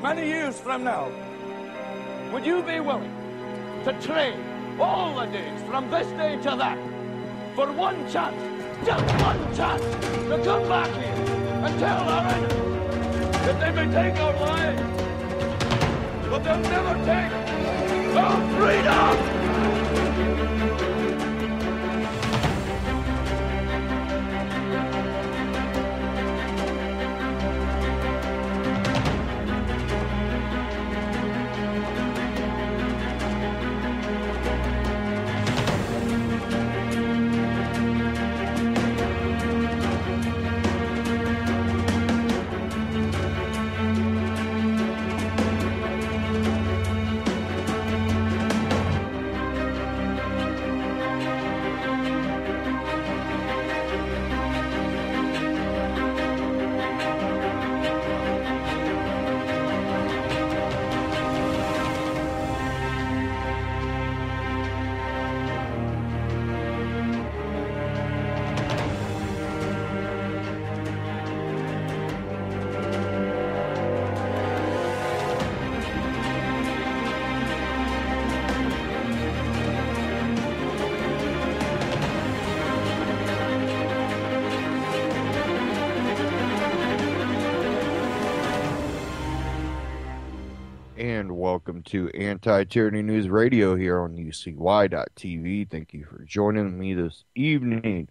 many years from now, would you be willing to trade all the days from this day to that for one chance, just one chance, to come back here and tell our enemies that they may take our lives, but they'll never take our freedom! And welcome to Anti-Tyranny News Radio here on UCY.tv. Thank you for joining me this evening.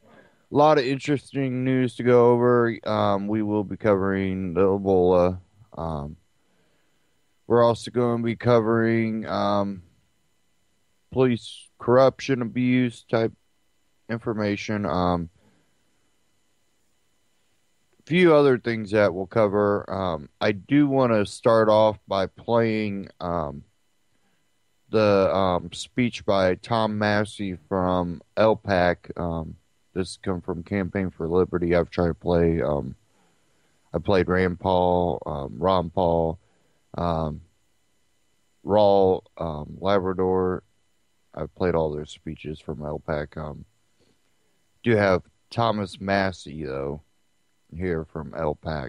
A lot of interesting news to go over. We will be covering the Ebola. We're also going to be covering police corruption, abuse type information. Few other things that we'll cover. I do want to start off by playing the speech by Tom Massey from LPAC. This comes from Campaign for Liberty. I've tried to play. I played Rand Paul, Ron Paul, Raul, Labrador. I've played all their speeches from LPAC. Do have Thomas Massey though here from LPAC.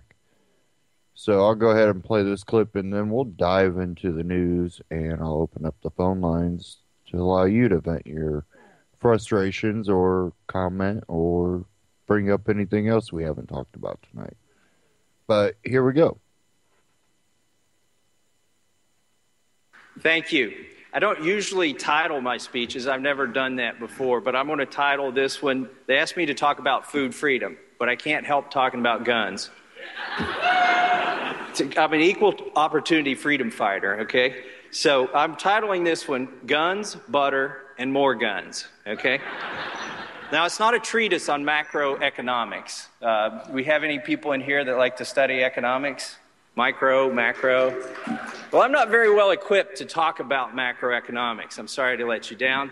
So I'll go ahead and play this clip and then we'll dive into the news and I'll open up the phone lines to allow you to vent your frustrations or comment or bring up anything else we haven't talked about tonight. But here we go. Thank you. I don't usually title my speeches. I've never done that before, but I'm going to title this one. They asked me to talk about food freedom, but I can't help talking about guns. I'm an equal opportunity freedom fighter, okay? So I'm titling this one, Guns, Butter, and More Guns, okay? Now, it's not a treatise on macroeconomics. We have any people in here that like to study economics? Micro, macro? Well, I'm not very well equipped to talk about macroeconomics. I'm sorry to let you down.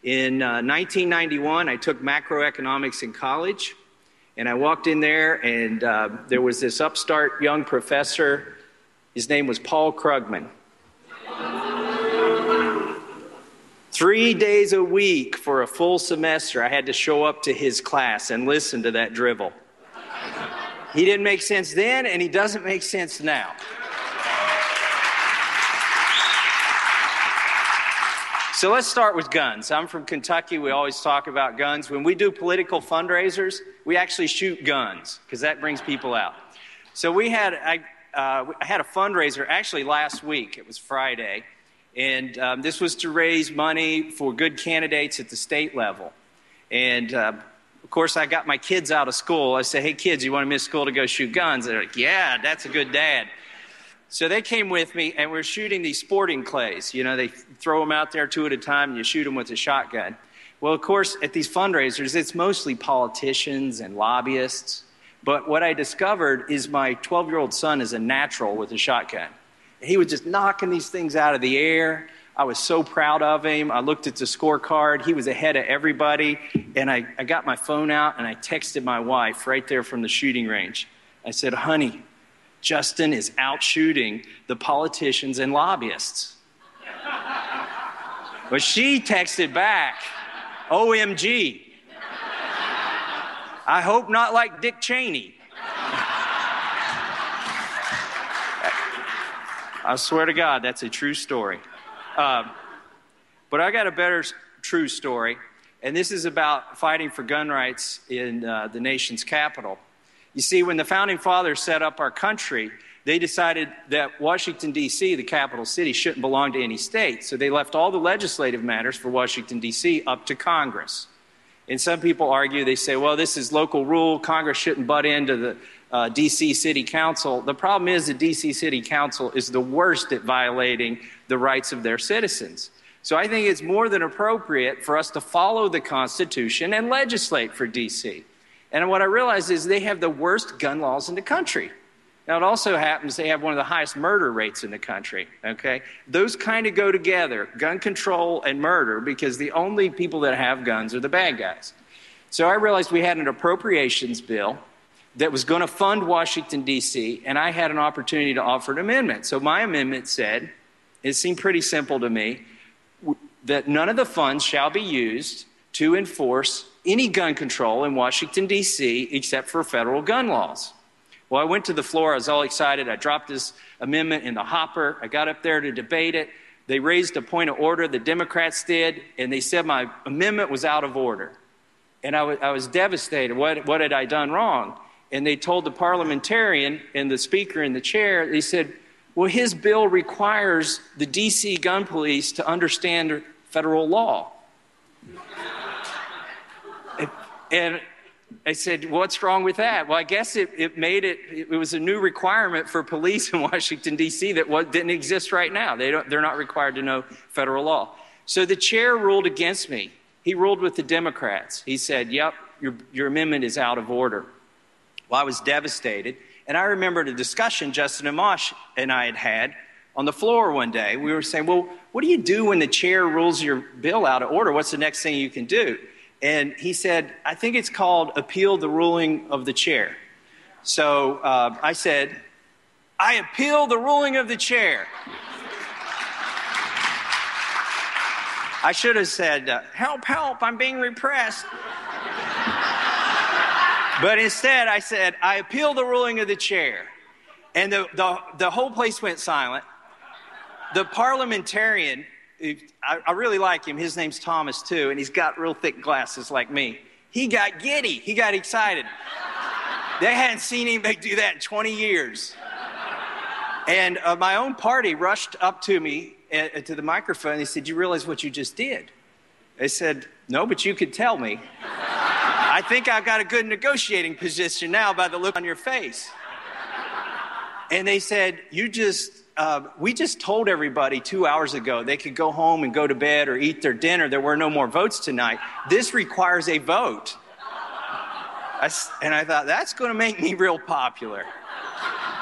In 1991, I took macroeconomics in college. And I walked in there, and there was this upstart young professor. His name was Paul Krugman. 3 days a week for a full semester, I had to show up to his class and listen to that drivel. He didn't make sense then, and he doesn't make sense now. So let's start with guns. I'm from Kentucky. We always talk about guns. When we do political fundraisers, we actually shoot guns because that brings people out. So I had a fundraiser actually last week. It was Friday. And this was to raise money for good candidates at the state level. And of course, I got my kids out of school. I said, hey, kids, you want to miss school to go shoot guns? They're like, yeah, that's a good dad. So they came with me, and we're shooting these sporting clays. You know, they throw them out there two at a time, and you shoot them with a shotgun. Well, of course, at these fundraisers, it's mostly politicians and lobbyists. But what I discovered is my 12-year-old son is a natural with a shotgun. He was just knocking these things out of the air. I was so proud of him. I looked at the scorecard. He was ahead of everybody. And I got my phone out, and I texted my wife right there from the shooting range. I said, honey, Justin is out shooting the politicians and lobbyists. But she texted back, OMG. I hope not like Dick Cheney. I swear to God, that's a true story. But I got a better true story, and this is about fighting for gun rights in the nation's capital. You see, when the Founding Fathers set up our country, they decided that Washington, D.C., the capital city, shouldn't belong to any state. So they left all the legislative matters for Washington, D.C. up to Congress. And some people argue, they say, well, this is local rule. Congress shouldn't butt into the D.C. City Council. The problem is the D.C. City Council is the worst at violating the rights of their citizens. So I think it's more than appropriate for us to follow the Constitution and legislate for D.C. And what I realize is they have the worst gun laws in the country. Now, it also happens they have one of the highest murder rates in the country, okay? Those kind of go together, gun control and murder, because the only people that have guns are the bad guys. So I realized we had an appropriations bill that was going to fund Washington, D.C., and I had an opportunity to offer an amendment. So my amendment said, it seemed pretty simple to me, that none of the funds shall be used to enforce any gun control in Washington, D.C., except for federal gun laws. Well, I went to the floor. I was all excited. I dropped this amendment in the hopper. I got up there to debate it. They raised a point of order, the Democrats did, and they said my amendment was out of order. And I was devastated. What had I done wrong? And they told the parliamentarian and the speaker and the chair, they said, well, his bill requires the D.C. gun police to understand federal law. And I said, what's wrong with that? Well, I guess it was a new requirement for police in Washington, D.C. that didn't exist right now. They're not required to know federal law. So the chair ruled against me. He ruled with the Democrats. He said, yep, your amendment is out of order. Well, I was devastated. And I remembered a discussion Justin Amash and I had on the floor one day. We were saying, well, what do you do when the chair rules your bill out of order? What's the next thing you can do? And he said, I think it's called appeal the ruling of the chair. So I said, I appeal the ruling of the chair. I should have said, help, help, I'm being repressed. But instead I said, I appeal the ruling of the chair. And the whole place went silent. The parliamentarian, I really like him. His name's Thomas, too, and he's got real thick glasses like me. He got giddy. He got excited. They hadn't seen anybody do that in 20 years. And my own party rushed up to me, to the microphone, and they said, you realize what you just did? I said, no, but you could tell me. I think I've got a good negotiating position now by the look on your face. And they said, we just told everybody 2 hours ago they could go home and go to bed or eat their dinner. There were no more votes tonight. This requires a vote. And I thought, that's going to make me real popular.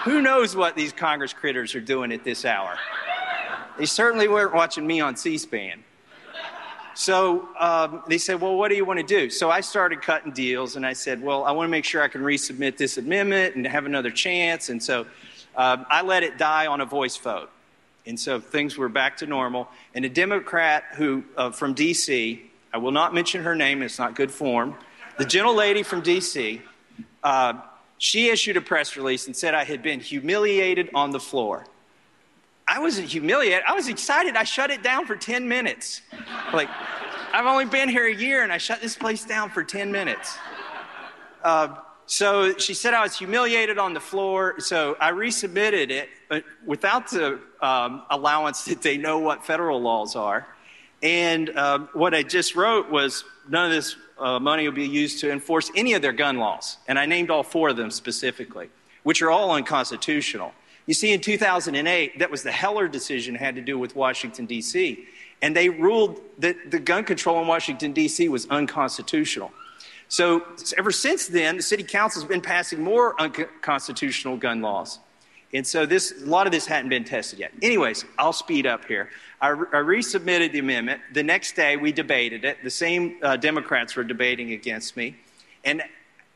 Who knows what these Congress critters are doing at this hour? They certainly weren't watching me on C-SPAN. So they said, well, what do you want to do? So I started cutting deals, and I said, well, I want to make sure I can resubmit this amendment and have another chance. And so I let it die on a voice vote. And so things were back to normal. And a Democrat who from D.C., I will not mention her name, it's not good form, the gentlelady from D.C., she issued a press release and said I had been humiliated on the floor. I wasn't humiliated. I was excited. I shut it down for 10 minutes. Like, I've only been here a year, and I shut this place down for 10 minutes. So she said I was humiliated on the floor, so I resubmitted it without the allowance that they know what federal laws are. And what I just wrote was none of this money will be used to enforce any of their gun laws. And I named all 4 of them specifically, which are all unconstitutional. You see, in 2008, that was the Heller decision had to do with Washington, D.C., and they ruled that the gun control in Washington, D.C. was unconstitutional. So ever since then, the city council has been passing more unconstitutional gun laws. And so a lot of this hadn't been tested yet. Anyways, I'll speed up here. I resubmitted the amendment. The next day, we debated it. The same Democrats were debating against me. And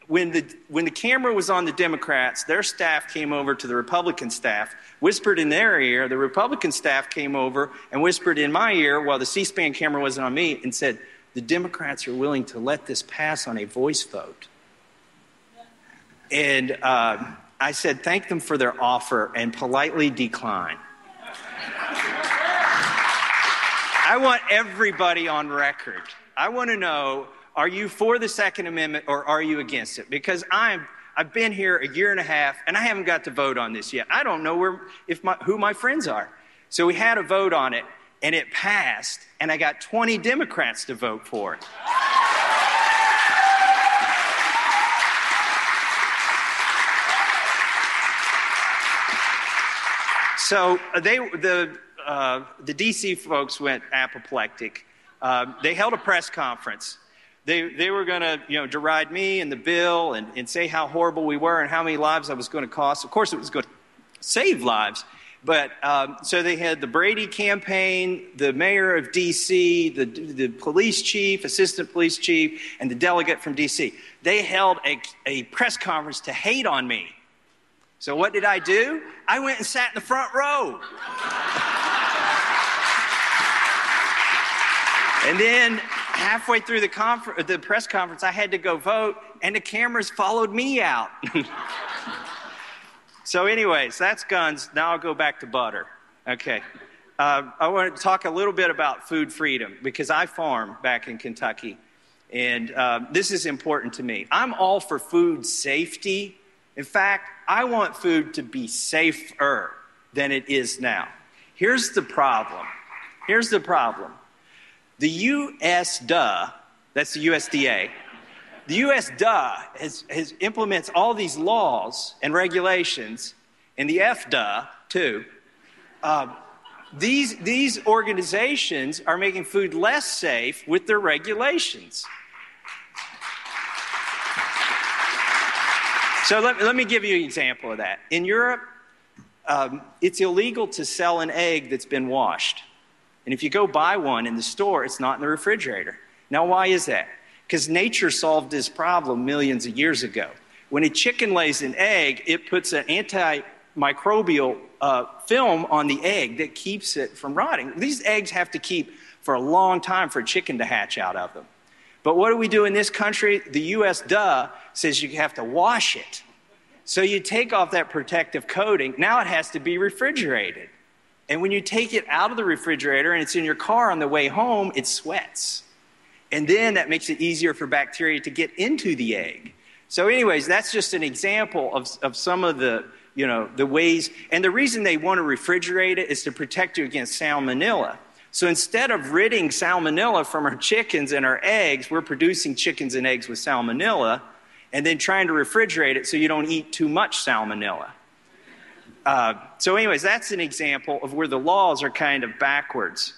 when the camera was on the Democrats, their staff came over to the Republican staff, whispered in their ear. The Republican staff came over and whispered in my ear while the C-SPAN camera wasn't on me and said, the Democrats are willing to let this pass on a voice vote. And I said, thank them for their offer and politely decline. I want everybody on record. I want to know, are you for the Second Amendment or are you against it? Because I've been here a year and a half and I haven't got to vote on this yet. I don't know who my friends are. So we had a vote on it and it passed, and I got 20 Democrats to vote for it. So the D.C. folks went apoplectic. They held a press conference. They were going to, deride me and the bill and say how horrible we were and how many lives I was going to cost. Of course, it was going to save lives. But so they had the Brady campaign, the mayor of D.C., the police chief, assistant police chief, and the delegate from D.C. They held a press conference to hate on me. So what did I do? I went and sat in the front row. And then halfway through the press conference, I had to go vote, and the cameras followed me out. So anyways, that's guns. Now I'll go back to butter. Okay. I want to talk a little bit about food freedom, because I farm back in Kentucky, and this is important to me. I'm all for food safety. In fact, I want food to be safer than it is now. Here's the problem. The USDA, that's the USDA, the USDA implements all these laws and regulations, and the FDA too. These organizations are making food less safe with their regulations. So let me give you an example of that. In Europe, it's illegal to sell an egg that's been washed. And if you go buy one in the store, it's not in the refrigerator. Now, why is that? Because nature solved this problem millions of years ago. When a chicken lays an egg, it puts an antimicrobial film on the egg that keeps it from rotting. These eggs have to keep for a long time for a chicken to hatch out of them. But what do we do in this country? The USDA says you have to wash it. So you take off that protective coating. Now it has to be refrigerated. And when you take it out of the refrigerator and it's in your car on the way home, it sweats. And then that makes it easier for bacteria to get into the egg. So anyways, that's just an example of some of the ways. And the reason they want to refrigerate it is to protect you against salmonella. So instead of ridding salmonella from our chickens and our eggs, we're producing chickens and eggs with salmonella and then trying to refrigerate it so you don't eat too much salmonella. So anyways, that's an example of where the laws are kind of backwards.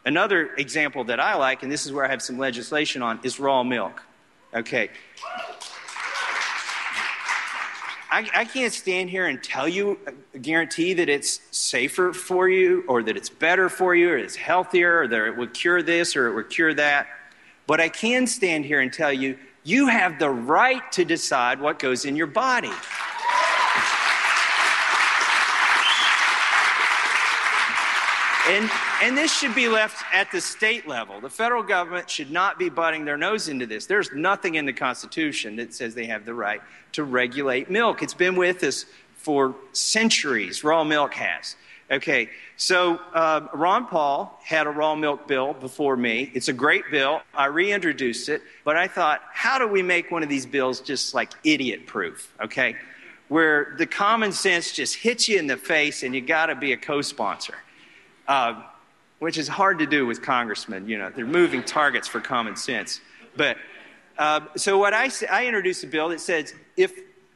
Another example that I like, and this is where I have some legislation on, is raw milk. Okay. I can't stand here and tell you, guarantee that it's safer for you or that it's better for you or it's healthier or that it would cure this or it would cure that. But I can stand here and tell you, you have the right to decide what goes in your body. And this should be left at the state level. The federal government should not be butting their nose into this. There's nothing in the Constitution that says they have the right to regulate milk. It's been with us for centuries. Raw milk has. Okay, so Ron Paul had a raw milk bill before me. It's a great bill. I reintroduced it, but I thought, how do we make one of these bills just like idiot-proof, okay, where the common sense just hits you in the face and you got to be a co-sponsor. Which is hard to do with congressmen. They're moving targets for common sense. But so what I introduced a bill that says if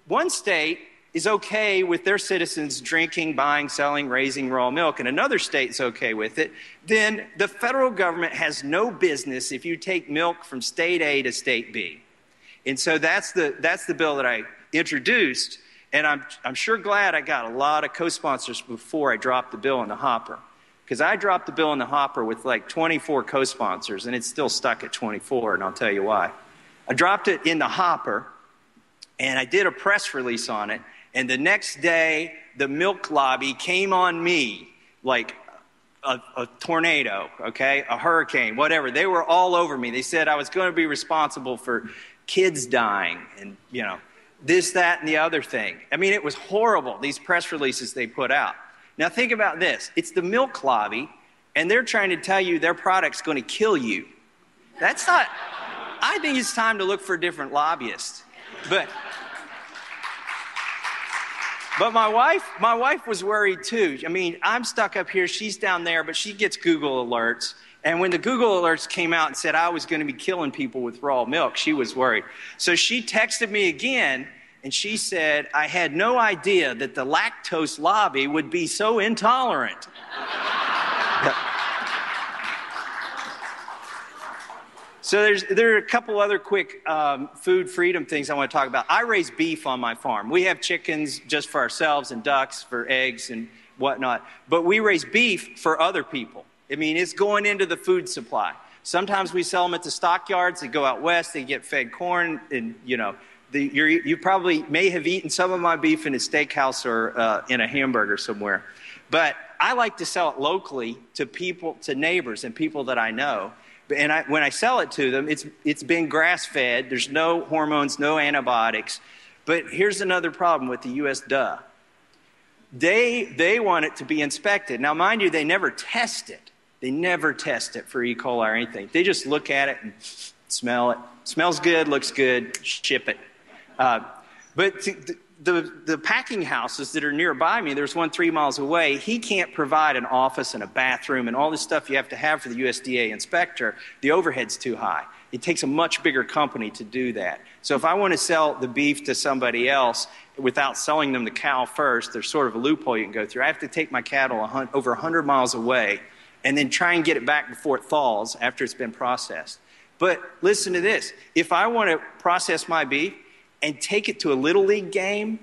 one state is okay with their citizens drinking, buying, selling, raising raw milk, and another state is okay with it, then the federal government has no business if you take milk from state A to state B. And so that's the bill that I introduced, and I'm sure glad I got a lot of co-sponsors before I dropped the bill in the hopper. Because I dropped the bill in the hopper with like 24 co-sponsors, and it's still stuck at 24, and I'll tell you why. I dropped it in the hopper, and I did a press release on it, and the next day, the milk lobby came on me like a tornado, okay, a hurricane, whatever. They were all over me. They said I was going to be responsible for kids dying and, this, that, and the other thing. I mean, it was horrible, these press releases they put out. Now think about this. It's the milk lobby, and they're trying to tell you their product's going to kill you. That's not, I think it's time to look for different lobbyists. But my wife was worried too. I mean, I'm stuck up here, she's down there, but she gets Google alerts. And when the Google alerts came out and said I was going to be killing people with raw milk, she was worried. So she texted me again, and she said, I had no idea that the lactose lobby would be so intolerant. So there are a couple other quick food freedom things I want to talk about. I raise beef on my farm. We have chickens just for ourselves and ducks for eggs and whatnot. But we raise beef for other people. I mean, it's going into the food supply. Sometimes we sell them at the stockyards. They go out west. They get fed corn. And, you know, you probably may have eaten some of my beef in a steakhouse or in a hamburger somewhere. But I like to sell it locally to people, to neighbors and people that I know. And when I sell it to them, it's been grass-fed. There's no hormones, no antibiotics. But here's another problem with the USDA. They want it to be inspected. Now, mind you, they never test it. They never test it for E. coli or anything. They just look at it and smell it. Smells good, looks good, ship it. But the packing houses that are nearby me, there's one 3 miles away, he can't provide an office and a bathroom and all this stuff you have to have for the USDA inspector. The overhead's too high. It takes a much bigger company to do that. So if I want to sell the beef to somebody else without selling them the cow first, there's sort of a loophole you can go through. I have to take my cattle over 100 miles away and then try and get it back before it thaws after it's been processed. But listen to this. If I want to process my beef and take it to a Little League game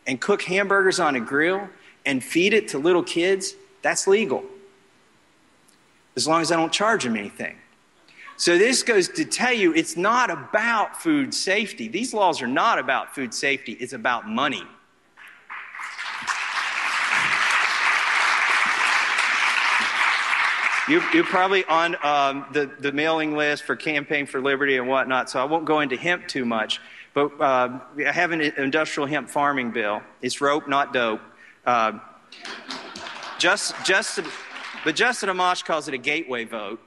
and cook hamburgers on a grill and feed it to little kids, that's legal, as long as I don't charge them anything. So this goes to tell you it's not about food safety. These laws are not about food safety. It's about money. You're probably on the mailing list for Campaign for Liberty and whatnot, so I won't go into hemp too much. But I have an industrial hemp farming bill. It's rope, not dope. But Justin Amash calls it a gateway vote.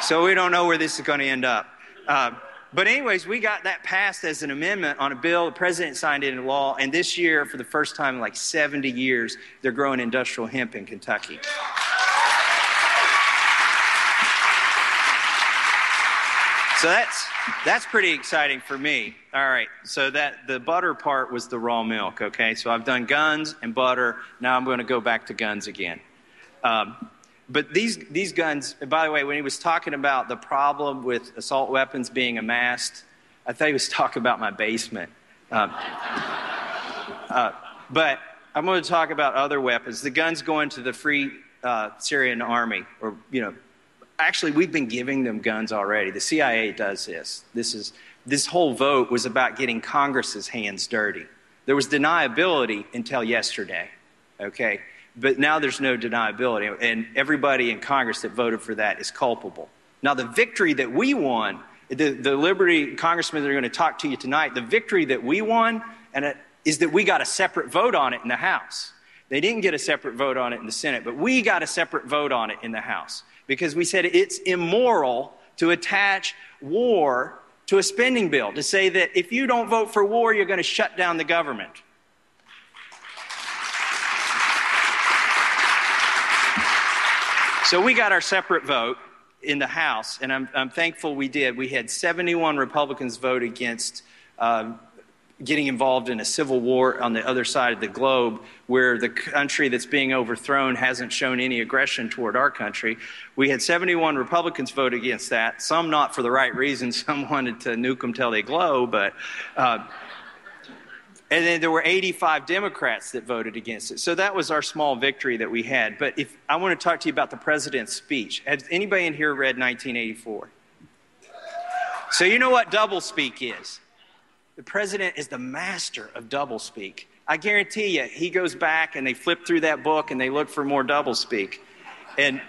So we don't know where this is going to end up. But anyways, we got that passed as an amendment on a bill. The president signed it into law. And this year, for the first time in like 70 years, they're growing industrial hemp in Kentucky. So that's pretty exciting for me. All right, so the butter part was the raw milk, okay? So I've done guns and butter. Now I'm going to go back to guns again. But these guns, by the way, when he was talking about the problem with assault weapons being amassed, I thought he was talking about my basement. But I'm going to talk about other weapons. The guns going to the Free Syrian Army, or, you know, actually, we've been giving them guns already. The CIA does this. This whole vote was about getting Congress's hands dirty. There was deniability until yesterday, okay? But now there's no deniability, and everybody in Congress that voted for that is culpable. Now, the victory that we won, the Liberty congressmen that are going to talk to you tonight, the victory that we won is that we got a separate vote on it in the House. They didn't get a separate vote on it in the Senate, but we got a separate vote on it in the House because we said it's immoral to attach war to a spending bill, to say that if you don't vote for war, you're going to shut down the government. So we got our separate vote in the House, and I'm thankful we did. We had 71 Republicans vote against getting involved in a civil war on the other side of the globe, where the country that's being overthrown hasn't shown any aggression toward our country. We had 71 Republicans vote against that, some not for the right reasons. Some wanted to nuke them till they glow, but... and then there were 85 Democrats that voted against it. So that was our small victory that we had. But if I want to talk to you about the president's speech. Has anybody in here read 1984? So you know what doublespeak is. The president is the master of doublespeak. I guarantee you, he goes back and they flip through that book and they look for more doublespeak. And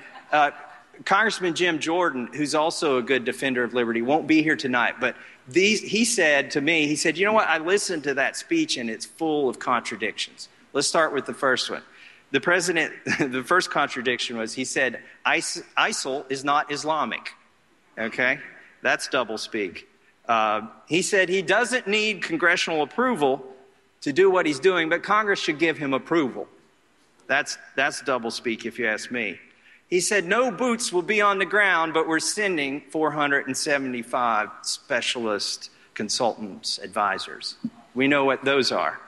Congressman Jim Jordan, who's also a good defender of liberty, won't be here tonight, but he said to me, he said, you know what, I listened to that speech and it's full of contradictions. Let's start with the first one. The president, the first contradiction was he said ISIL is not Islamic. Okay? That's doublespeak. He said he doesn't need congressional approval to do what he's doing, but Congress should give him approval. That's doublespeak if you ask me. He said no boots will be on the ground, but we're sending 475 specialist consultants, advisors. We know what those are.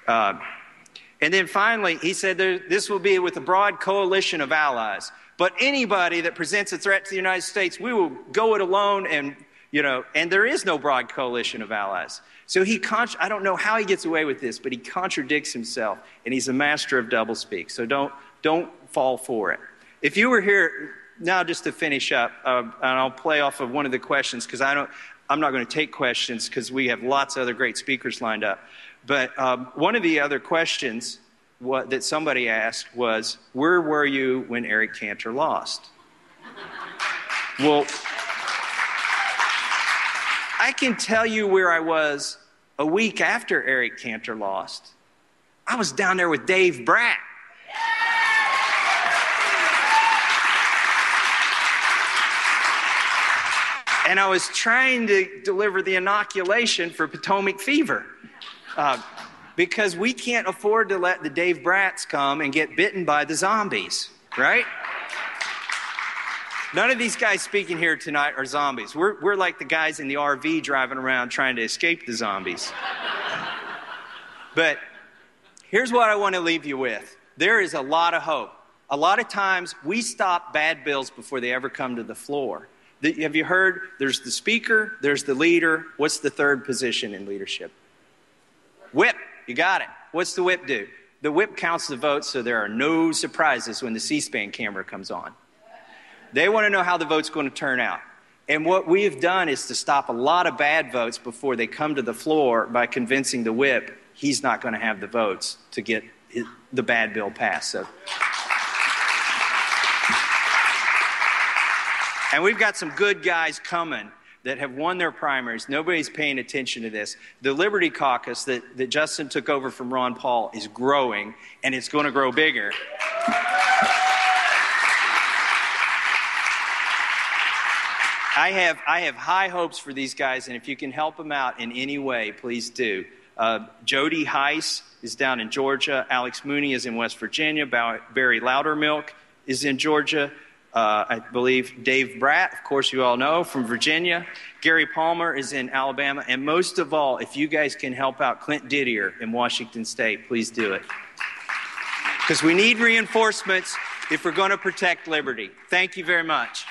And then finally, he said this will be with a broad coalition of allies. But anybody that presents a threat to the United States, we will go it alone, and there is no broad coalition of allies. So I don't know how he gets away with this, but he contradicts himself, and he's a master of doublespeak. So don't fall for it. If you were here now, just to finish up, and I'll play off of one of the questions because I'm not going to take questions because we have lots of other great speakers lined up. But one of the other questions that somebody asked was, where were you when Eric Cantor lost? Well, I can tell you where I was a week after Eric Cantor lost. I was down there with Dave Bratt. And I was trying to deliver the inoculation for Potomac fever. Because we can't afford to let the Dave Bratts come and get bitten by the zombies, right? None of these guys speaking here tonight are zombies. We're like the guys in the RV driving around trying to escape the zombies. But here's what I want to leave you with. There is a lot of hope. A lot of times we stop bad bills before they ever come to the floor. Have you heard? There's the speaker, there's the leader. What's the third position in leadership? Whip. You got it. What's the whip do? The whip counts the votes so there are no surprises when the C-SPAN camera comes on. They want to know how the vote's going to turn out. And what we have done is to stop a lot of bad votes before they come to the floor by convincing the whip he's not going to have the votes to get the bad bill passed. And we've got some good guys coming that have won their primaries. Nobody's paying attention to this. The Liberty Caucus that Justin took over from Ron Paul is growing, and it's going to grow bigger. I have high hopes for these guys, and if you can help them out in any way, please do. Jody Heiss is down in Georgia. Alex Mooney is in West Virginia. Barry Loudermilk is in Georgia. I believe Dave Bratt, of course you all know, from Virginia. Gary Palmer is in Alabama. And most of all, if you guys can help out Clint Didier in Washington State, please do it. Because we need reinforcements if we're going to protect liberty. Thank you very much.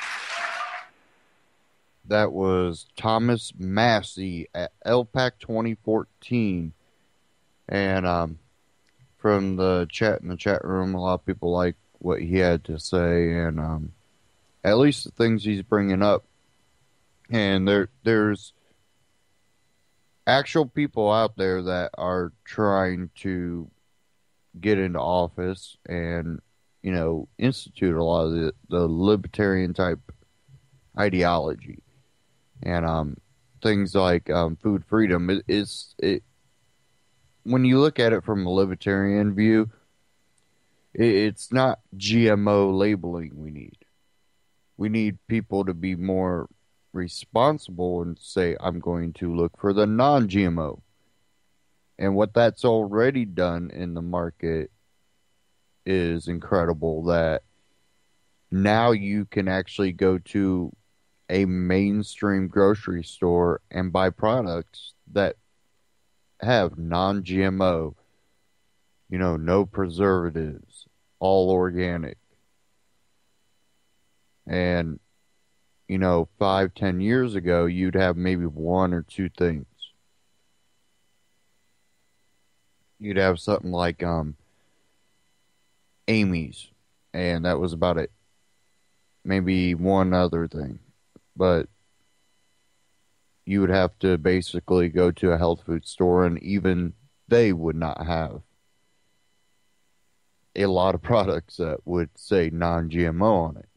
That was Thomas Massie at LPAC 2014. And from the chat in the chat room, a lot of people like what he had to say, and at least the things he's bringing up. And there's actual people out there that are trying to get into office and, institute a lot of the libertarian type ideology. And things like food freedom. When you look at it from a libertarian view, it's not GMO labeling we need. We need people to be more responsible and say, I'm going to look for the non-GMO. And what that's already done in the market is incredible, that now you can actually go to a mainstream grocery store and buy products that have non-GMO, no preservatives, all organic. And, 5-10 years ago, you'd have maybe one or two things. You'd have something like Amy's, and that was about it. Maybe one other thing. But you would have to basically go to a health food store, and even they would not have a lot of products that would say non-GMO on it.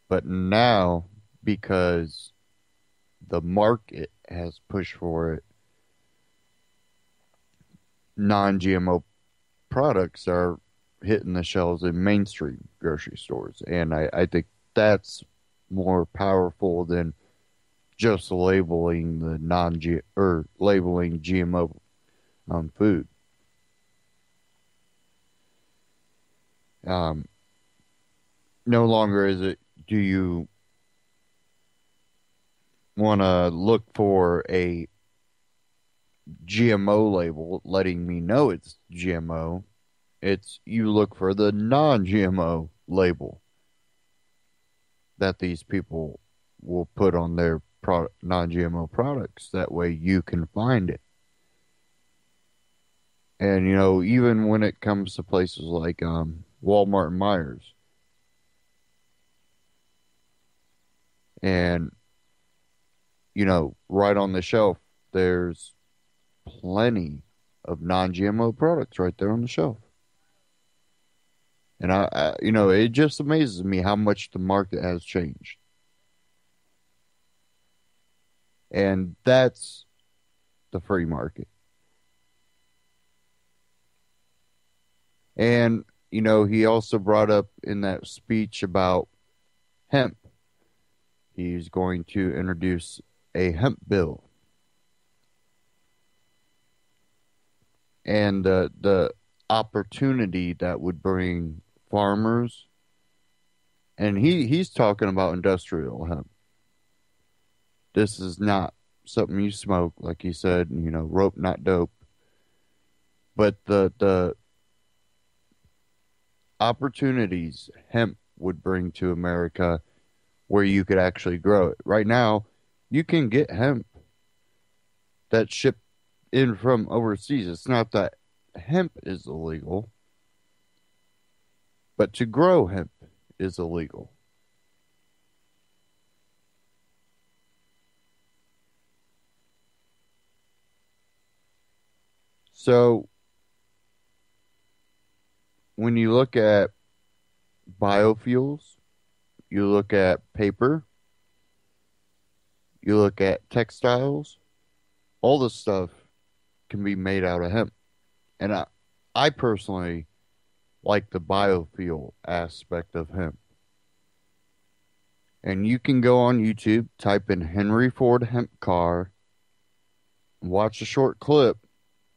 But now, because the market has pushed for it, non-GMO products are hitting the shelves in mainstream grocery stores. And I think that's more powerful than just labeling the or labeling GMO on food. Um, no longer is it, do you want to look for a GMO label letting me know it's GMO? It's you look for the non-GMO label that these people will put on their non-GMO products. That way you can find it. And, even when it comes to places like Walmart and Myers, and, right on the shelf, there's plenty of non-GMO products right there on the shelf. And it just amazes me how much the market has changed. And that's the free market. And, he also brought up in that speech about hemp. He's going to introduce a hemp bill. And the opportunity that would bring farmers, and he's talking about industrial hemp. This is not something you smoke, like he said, rope, not dope. But the opportunities hemp would bring to America where you could actually grow it. Right now, you can get hemp that's shipped in from overseas. It's not that hemp is illegal, but to grow hemp is illegal. So when you look at biofuels, you look at paper, you look at textiles, all this stuff can be made out of hemp. And I personally like the biofuel aspect of hemp. And you can go on YouTube, type in Henry Ford hemp car, and watch a short clip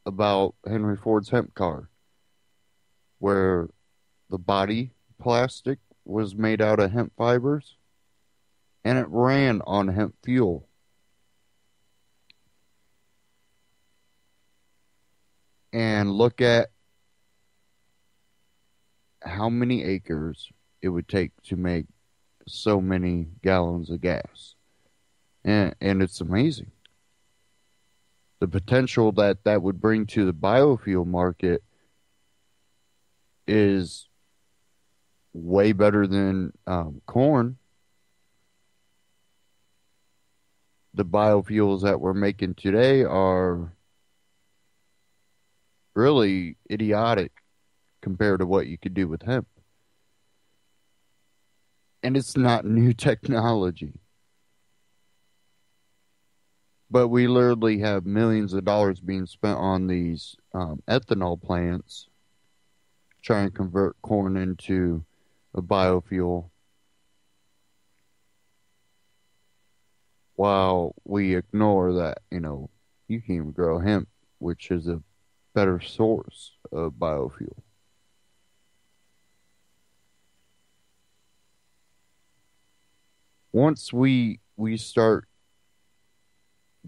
about Henry Ford's hemp car, where the body plastic was made out of hemp fibers and it ran on hemp fuel. And look at how many acres it would take to make so many gallons of gas. And it's amazing. The potential that would bring to the biofuel market is way better than corn. The biofuels that we're making today are really idiotic compared to what you could do with hemp. And it's not new technology. But we literally have millions of dollars being spent on these ethanol plants trying to convert corn into a biofuel, while we ignore that, you can even grow hemp, which is a better source of biofuel. Once we start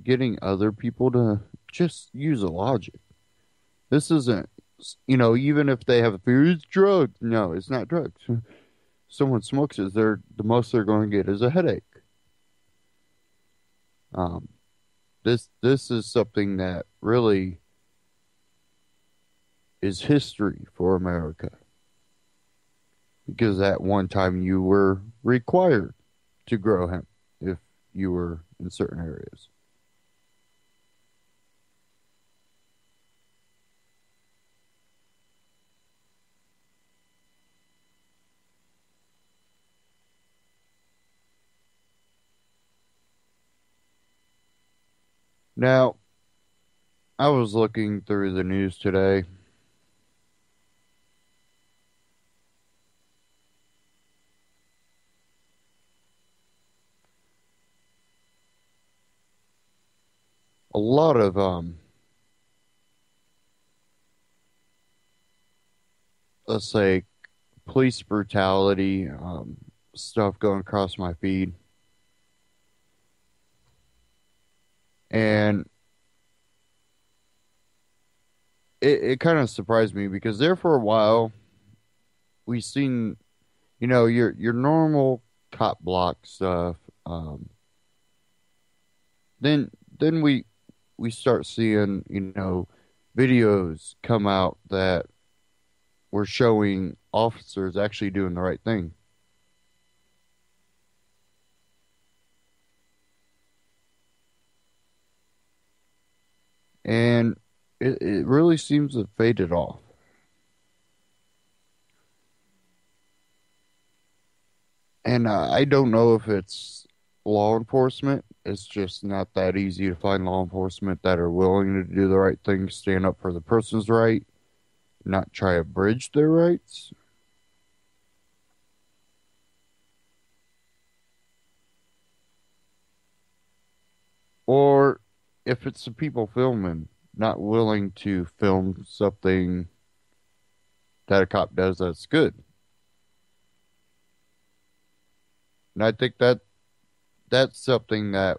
getting other people to just use a logic. This isn't, even if they have a fear, it's drugs. No, it's not drugs. Someone smokes it, the most they're going to get is a headache. This is something that really is history for America. Because at one time you were required to grow hemp if you were in certain areas. Now, I was looking through the news today, a lot of let's say police brutality stuff going across my feed, and it kind of surprised me because there for a while we seen, your normal cop block stuff. Then we start seeing, videos come out that were showing officers actually doing the right thing. And it really seems to have faded off. And I don't know if it's law enforcement. It's just not that easy to find law enforcement that are willing to do the right thing, stand up for the person's right, not try to bridge their rights. Or if it's the people filming, not willing to film something that a cop does that's good. And I think that's something that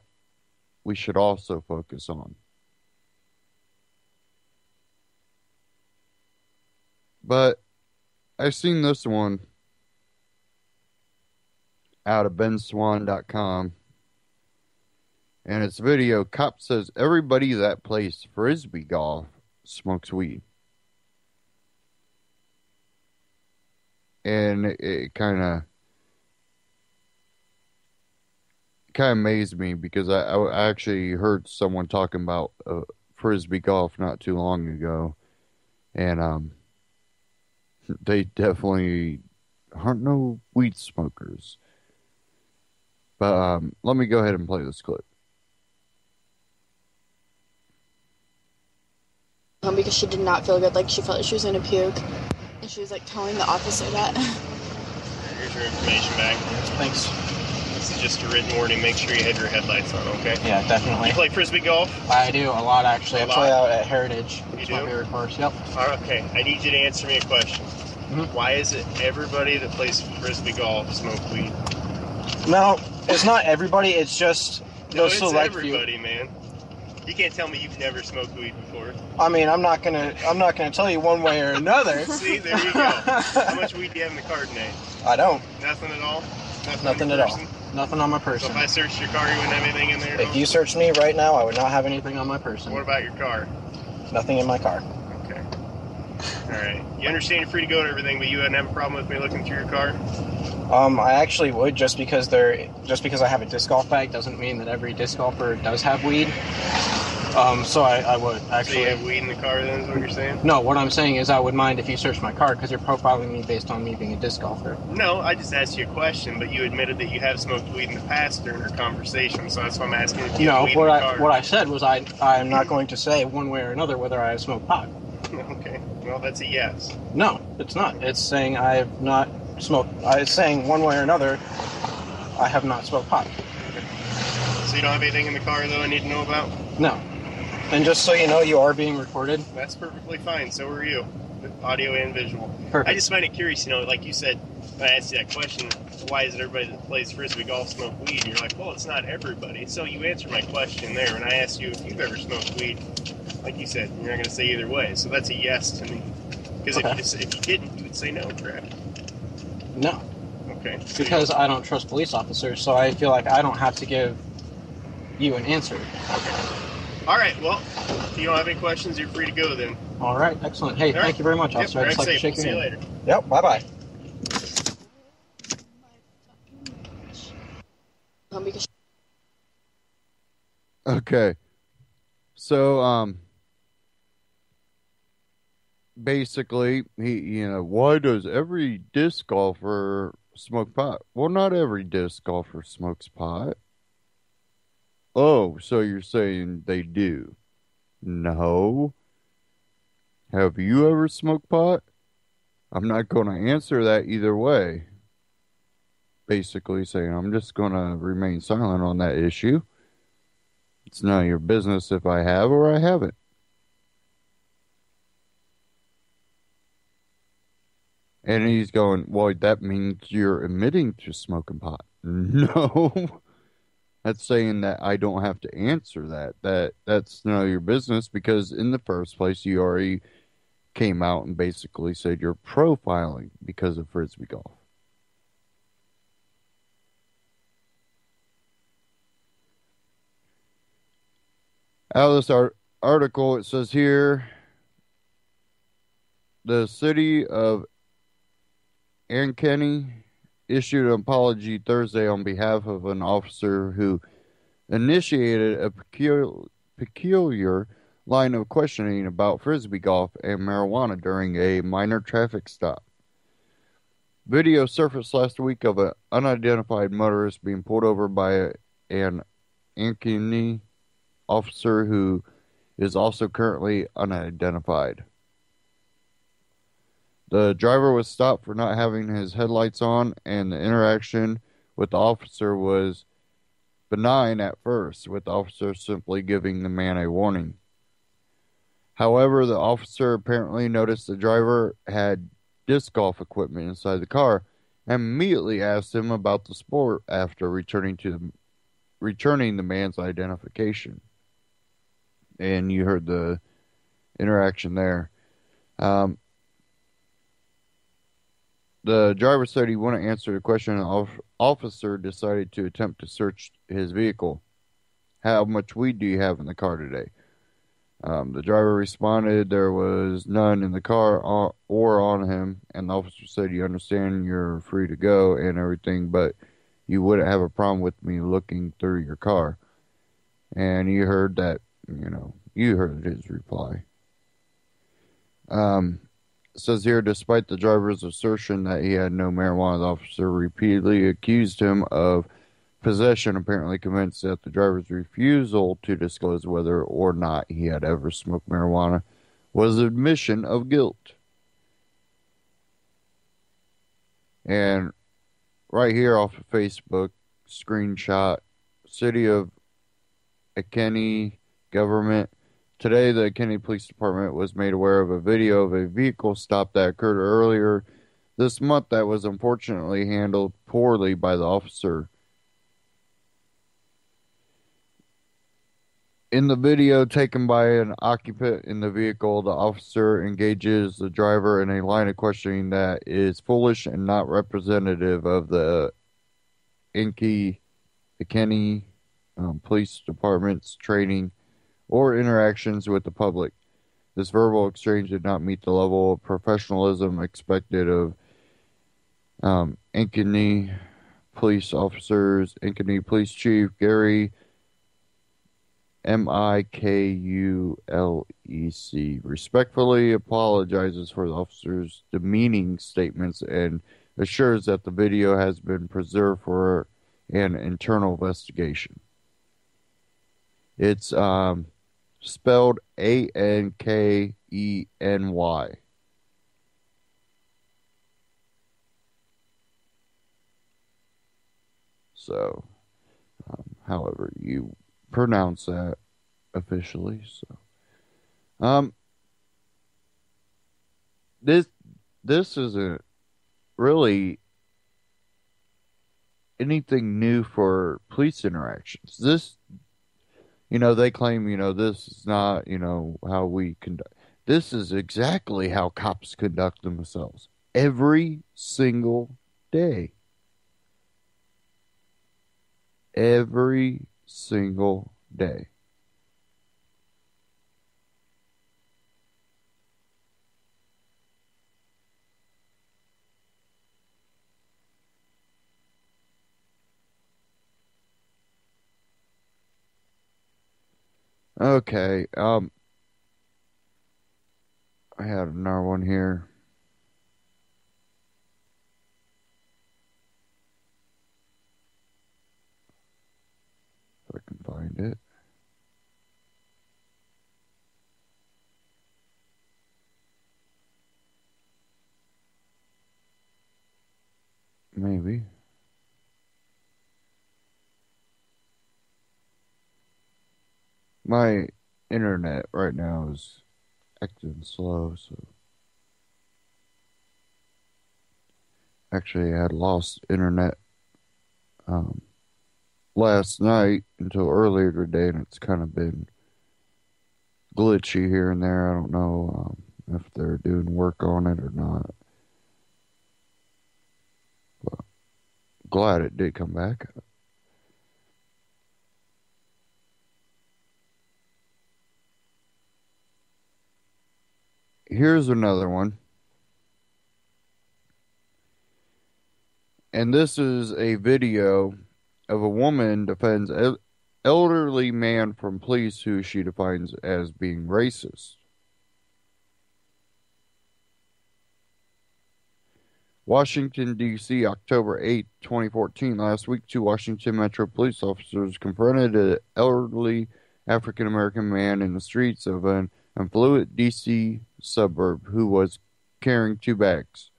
we should also focus on. But I've seen this one out of benswan.com, and it's a video. Cop says everybody that plays frisbee golf smokes weed. And it kind of amazed me because I actually heard someone talking about frisbee golf not too long ago, and they definitely aren't no weed smokers. But let me go ahead and play this clip. Because she did not feel good, like she felt like she was gonna puke, and she was like telling the officer that. Here's your information back. Thanks. This is just a written warning. Make sure you have your headlights on, okay? Yeah, definitely. You play frisbee golf? I do, a lot actually. I play out at Heritage. You It's do? my favorite course, yep. Okay, I need you to answer me a question. Why is it everybody that plays frisbee golf smoke weed? No, it's not everybody, it's just No, those it's select everybody, man. You can't tell me you've never smoked weed before. I mean, I'm not gonna tell you one way or another. See, there you go. How much weed do you have in the car today? I don't. Nothing at all? Nothing at all. Nothing on my So person. if I searched your car, you wouldn't have anything in there? If you searched me right now, I would not have anything on my person. What about your car? Nothing in my car. Okay. Alright. You understand you're free to go and everything, but you wouldn't have a problem with me looking through your car? I actually would, just because I have a disc golf bag doesn't mean that every disc golfer does have weed. So I would actually. So you have weed in the car then, is what you're saying? No, what I'm saying is I would mind if you searched my car because you're profiling me based on me being a disc golfer. No, I just asked you a question, but you admitted that you have smoked weed in the past during our conversation, so that's why I'm asking if you have weed in the car. What I said was I'm not going to say one way or another whether I have smoked pot. Okay, well that's a yes. No, it's not. It's saying I have not smoked. It's saying one way or another I have not smoked pot. Okay. So you don't have anything in the car though I need to know about? No. And just so you know, you are being recorded. That's perfectly fine. So are you. Audio and visual. Perfect. I just find it curious, like you said, when I asked you that question, why is it everybody that plays frisbee golf smoke weed? And you're like, well, it's not everybody. So you answered my question there. When I asked you if you've ever smoked weed, like you said, you're not going to say either way. So that's a yes to me. Because if you didn't, you would say no, correct? No. Okay. So Because I don't trust police officers, so I feel like I don't have to give you an answer. Okay. All right, well, if you don't have any questions, you're free to go then. All right, excellent. Hey, thank you very much, officer. Yep, I'd just like to shake we'll your see hand. you later. Yep, bye-bye. Okay. So, basically, why does every disc golfer smoke pot? Well, not every disc golfer smokes pot. Oh, so you're saying they do? No. Have you ever smoked pot? I'm not going to answer that either way. Basically saying I'm just going to remain silent on that issue. It's none of your business if I have or I haven't. And he's going, well, that means you're admitting to smoking pot. No. That's saying that I don't have to answer that. That's none of your business because in the first place you already came out and basically said you're profiling because of frisbee golf. Out of this article, it says here, the city of Ankeny issued an apology Thursday on behalf of an officer who initiated a peculiar line of questioning about frisbee golf and marijuana during a minor traffic stop. Video surfaced last week of an unidentified motorist being pulled over by an Ankeny officer who is also currently unidentified. The driver was stopped for not having his headlights on, and the interaction with the officer was benign at first, with the officer simply giving the man a warning. However, the officer apparently noticed the driver had disc golf equipment inside the car and immediately asked him about the sport after returning the man's identification. And you heard the interaction there. The driver said he wouldn't answer the question, and the officer decided to attempt to search his vehicle. How much weed do you have in the car today? The driver responded there was none in the car or on him, and the officer said, you understand you're free to go and everything, but you wouldn't have a problem with me looking through your car. And you heard that, you heard his reply. It says here, despite the driver's assertion that he had no marijuana, the officer repeatedly accused him of possession, apparently convinced that the driver's refusal to disclose whether or not he had ever smoked marijuana was admission of guilt. And right here off of Facebook, screenshot, City of Ankeny government. Today, the Ankeny Police Department was made aware of a video of a vehicle stop that occurred earlier this month that was unfortunately handled poorly by the officer. In the video taken by an occupant in the vehicle, the officer engages the driver in a line of questioning that is foolish and not representative of the Ankeny Police Department's training or interactions with the public. This verbal exchange did not meet the level of professionalism expected of Ankeny police officers. Ankeny Police Chief Gary Mikulec respectfully apologizes for the officer's demeaning statements and assures that the video has been preserved for an internal investigation. It's spelled Ankeny. So, however you pronounce that officially. So, this isn't really anything new for police interactions. This, they claim, this is not, how we conduct. This is exactly how cops conduct themselves every single day. Every single day. Okay, I had another one here. If I can find it. Maybe. My internet right now is acting slow, so actually I had lost internet last night until earlier today, and it's kind of been glitchy here and there. I don't know if they're doing work on it or not, but glad it did come back. Here's another one. And this is a video of a woman defends elderly man from police who she defines as being racist. Washington, D.C., October 8, 2014. Last week, 2 Washington Metro police officers confronted an elderly African-American man in the streets of an affluent D.C. suburb who was carrying 2 bags.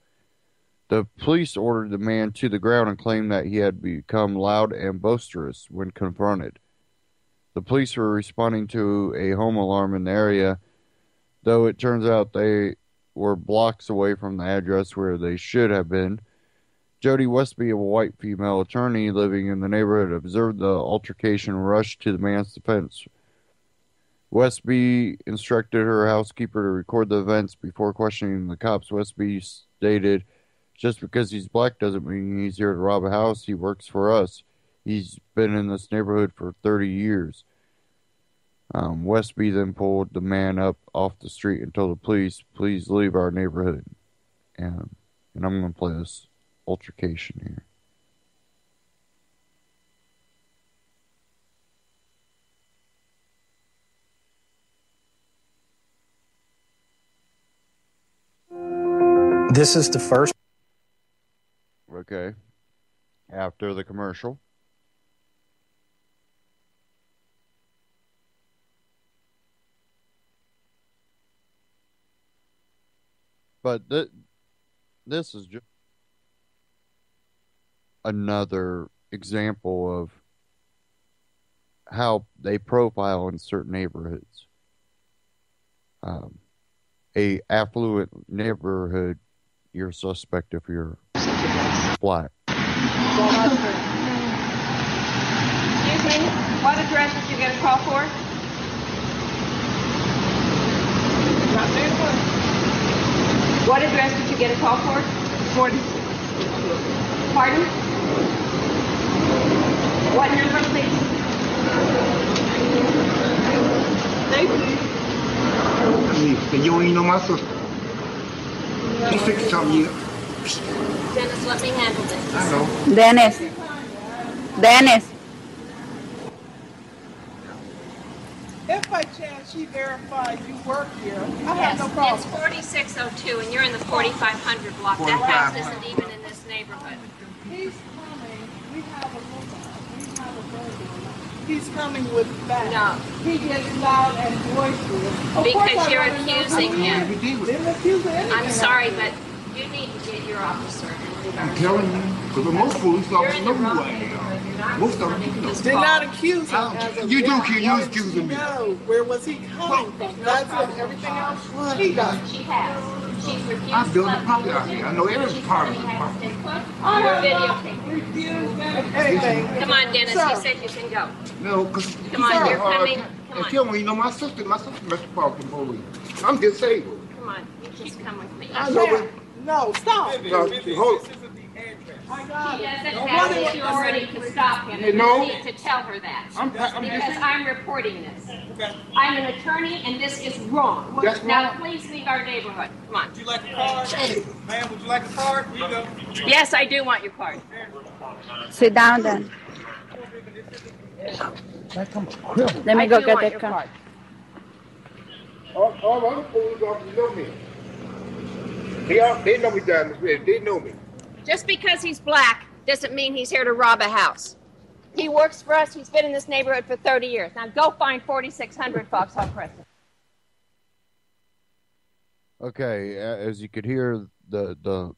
The police ordered the man to the ground and claimed that he had become loud and boisterous when confronted. The police were responding to a home alarm in the area, though it turns out they were blocks away from the address where they should have been. Jody Westby, a white female attorney living in the neighborhood, observed the altercation and rushed to the man's defense. Westby instructed her housekeeper to record the events before questioning the cops. Westby stated, "Just because he's black doesn't mean he's here to rob a house. He works for us. He's been in this neighborhood for 30 years. Westby then pulled the man up off the street and told the police, "Please leave our neighborhood." And I'm going to play this altercation here. This is the first. Okay. After the commercial. But this is just another example of how they profile in certain neighborhoods. A affluent neighborhood, you're suspect if you're black. Excuse me, what address did you get a call for? What address did you get a call for? 46. Pardon? What number, please? Thank you. You ain't know my sister. She's 60-something years. Dennis, let me handle this. I know. Dennis. If by chance she verifies you work here, I Yes, have no problem. it's 4602, and you're in the 4500 block. That house isn't even in this neighborhood. He's coming. We have a burglar. He's coming with that. No. He gets loud and boisterous. Of Because course I you're wanna know accusing how him. he is. Didn't accuse of anything. I'm sorry, but you need to get your officer and leave our I'm telling you, because most police You're officers in know the who wrong I am. neighborhood. You're not Most of them responding to do. this Did call. not accuse him as of You do, yet. kid. You Wanted accusing me. to know where was he coming from? That's what everything else was. He does. She has. She's refused. I built a to property let out here. I know every She part of said the he has property. input. I You're have videotaping. refused anything. Come on, Dennis. Sir. He said you can go. No, because Come on, you're coming. Come And on. tell me, you know my sister metropolitan police. I'm disabled. Come on. You just come with me. I know, but No, stop. hold. I got She it. doesn't have the authority to stop him. You And know- you need to tell her that. I'm Because just. I'm reporting this. I'm an attorney, and this is wrong. That's Now, wrong. please leave our neighborhood. Come on. Would you like a card? Ma'am, would you like a card? Here you go. Yes, I do want your card. Sit down then. Let me I go do get want the your car. card. All other police officers know me. They know me down the street. They know me. Just because he's black doesn't mean he's here to rob a house. He works for us. He's been in this neighborhood for 30 years. Now go find 4600 Foxhall Crescent. Okay, as you could hear, the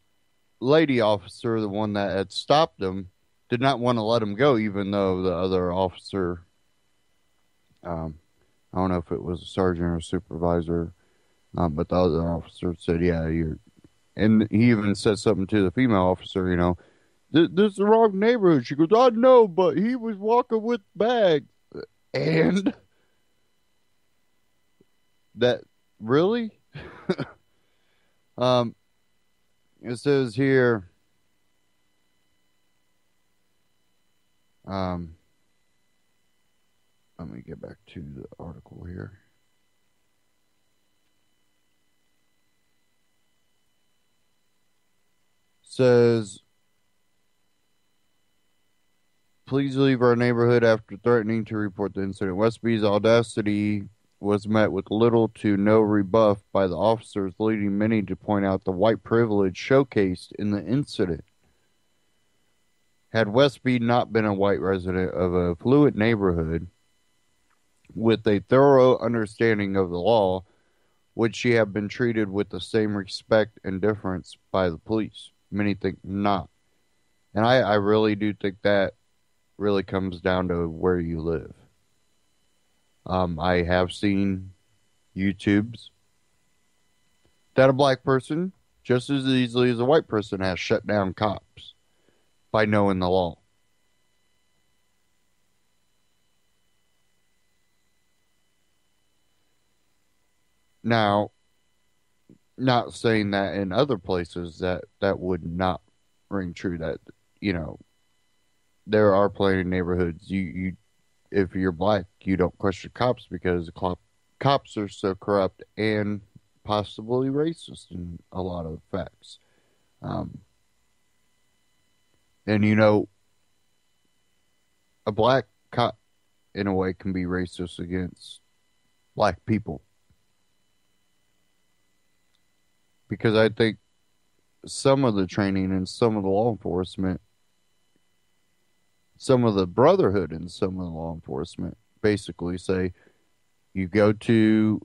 lady officer, the one that had stopped him, did not want to let him go, even though the other officer I don't know if it was a sergeant or supervisor, but the other officer said, yeah, you're, and he even said something to the female officer, you know, this is the wrong neighborhood. She goes, I know, but he was walking with bags. And that, really? um, it says here, let me get back to the article here. Says, please leave our neighborhood after threatening to report the incident. Westby's audacity was met with little to no rebuff by the officers, leading many to point out the white privilege showcased in the incident. Had Westby not been a white resident of a affluent neighborhood with a thorough understanding of the law, would she have been treated with the same respect and deference by the police? Many think not. And I really do think that really comes down to where you live. I have seen YouTubes that a black person, just as easily as a white person, has shut down cops by knowing the law. Now, not saying that in other places that would not ring true. That, you know, there are plenty of neighborhoods you if you're black, you don't question cops because cops are so corrupt and possibly racist in a lot of facts. And you know, a black cop in a way can be racist against black people. Because I think some of the training and some of the law enforcement, some of the brotherhood and some of the law enforcement basically say, you go to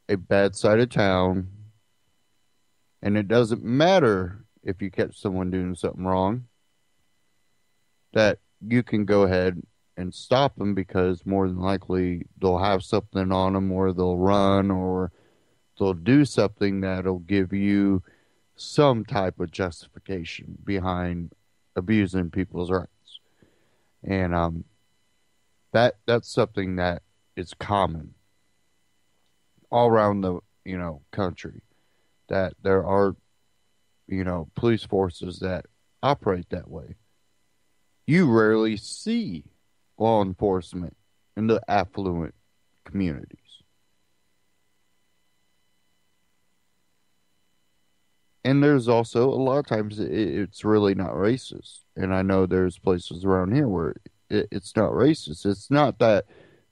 a bad side of town, and it doesn't matter if you catch someone doing something wrong, that you can go ahead and stop them because more than likely they'll have something on them, or they'll run, or they'll do something that'll give you some type of justification behind abusing people's rights. And that's something that is common all around the, you know, country, that there are, you know, police forces that operate that way. You rarely see law enforcement in the affluent communities. And there's also a lot of times it's really not racist. And I know there's places around here where it's not racist. It's not that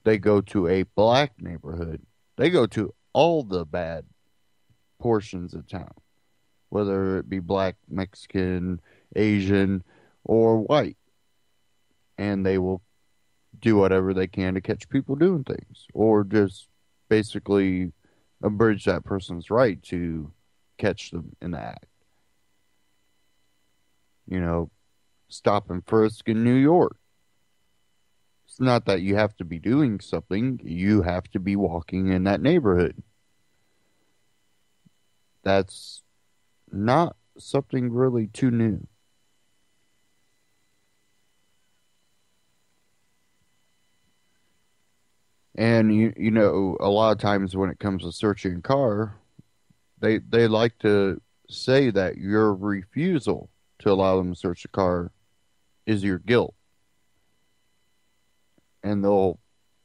they go to a black neighborhood. They go to all the bad portions of town, whether it be black, Mexican, Asian, or white. And they will do whatever they can to catch people doing things, or just basically abridge that person's right to catch them in the act. You know, stop and frisk in New York. It's not that you have to be doing something, you have to be walking in that neighborhood. That's not something really too new. And you know, a lot of times when it comes to searching a car, they like to say that your refusal to allow them to search the car is your guilt. And they'll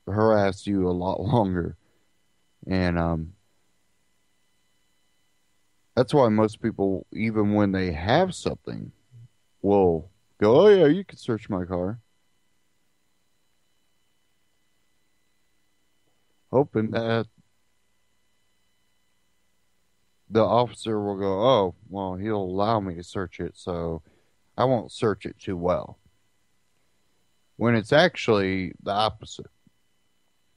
harass you a lot longer. And that's why most people, even when they have something, will go, oh yeah, you can search my car. Hoping that the officer will go, oh, well, he'll allow me to search it, so I won't search it too well. When it's actually the opposite.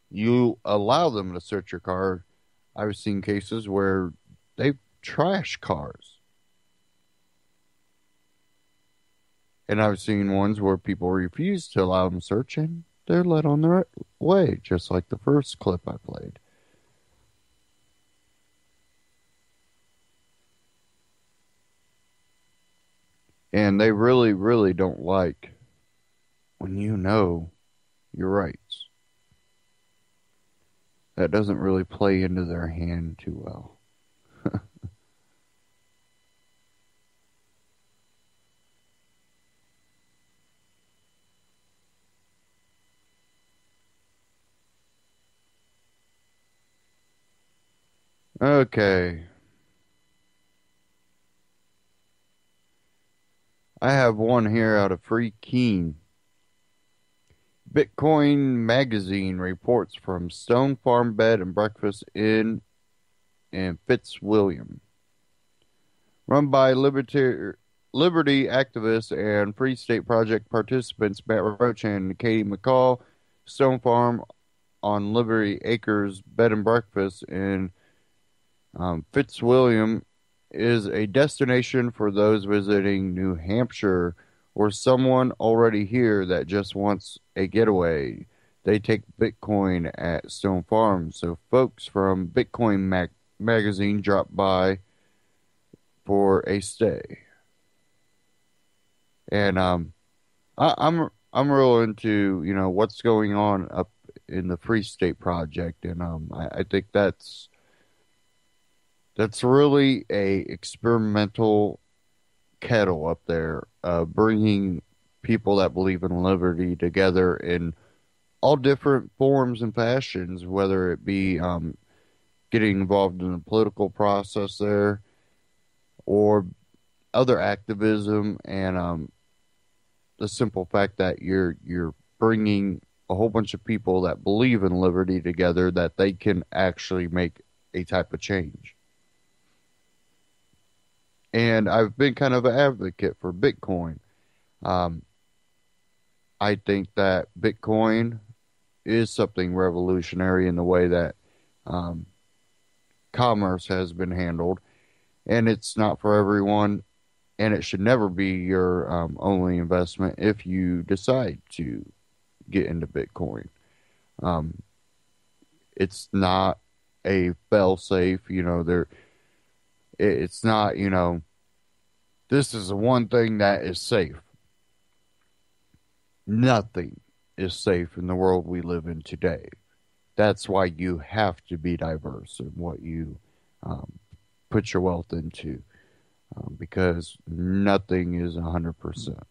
You allow them to search your car. I've seen cases where they trash cars. And I've seen ones where people refuse to allow them searching, they're led on their way, just like the first clip I played. And they really, really don't like when you know your rights. That doesn't really play into their hand too well. Okay. I have one here out of Free Keen. Bitcoin Magazine reports from Stone Farm Bed and Breakfast Inn in Fitzwilliam. Run by liberty activists and Free State Project participants Matt Roach and Katie McCall, Stone Farm on Liberty Acres Bed and Breakfast in Fitzwilliam is a destination for those visiting New Hampshire or someone already here that just wants a getaway. They take Bitcoin at Stone Farm, so folks from Bitcoin Magazine drop by for a stay. And I'm real into what's going on up in the Free State Project, and I think that's really a experimental kettle up there, bringing people that believe in liberty together in all different forms and fashions, whether it be getting involved in the political process there or other activism, and the simple fact that you're bringing a whole bunch of people that believe in liberty together, that they can actually make a type of change. And I've been kind of an advocate for Bitcoin. I think that Bitcoin is something revolutionary in the way that commerce has been handled. And it's not for everyone, and it should never be your only investment if you decide to get into Bitcoin. It's not a fail-safe, it's not, this is the one thing that is safe. Nothing is safe in the world we live in today. That's why you have to be diverse in what you put your wealth into, because nothing is 100%.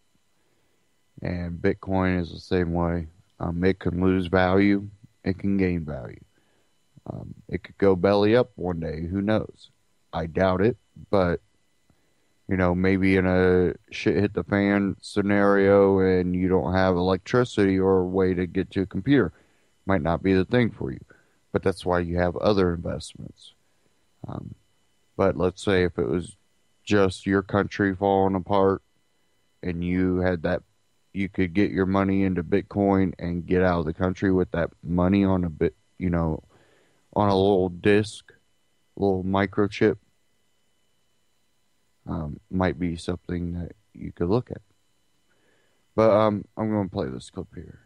And Bitcoin is the same way. It can lose value. It can gain value. It could go belly up one day. Who knows? I doubt it, but maybe in a shit hit the fan scenario and you don't have electricity or a way to get to a computer, might not be the thing for you. But that's why you have other investments. But let's say if it was just your country falling apart and you had that, you could get your money into Bitcoin and get out of the country with that money on a bit, on a little disc, little microchip. Might be something that you could look at. But I'm going to play this clip here.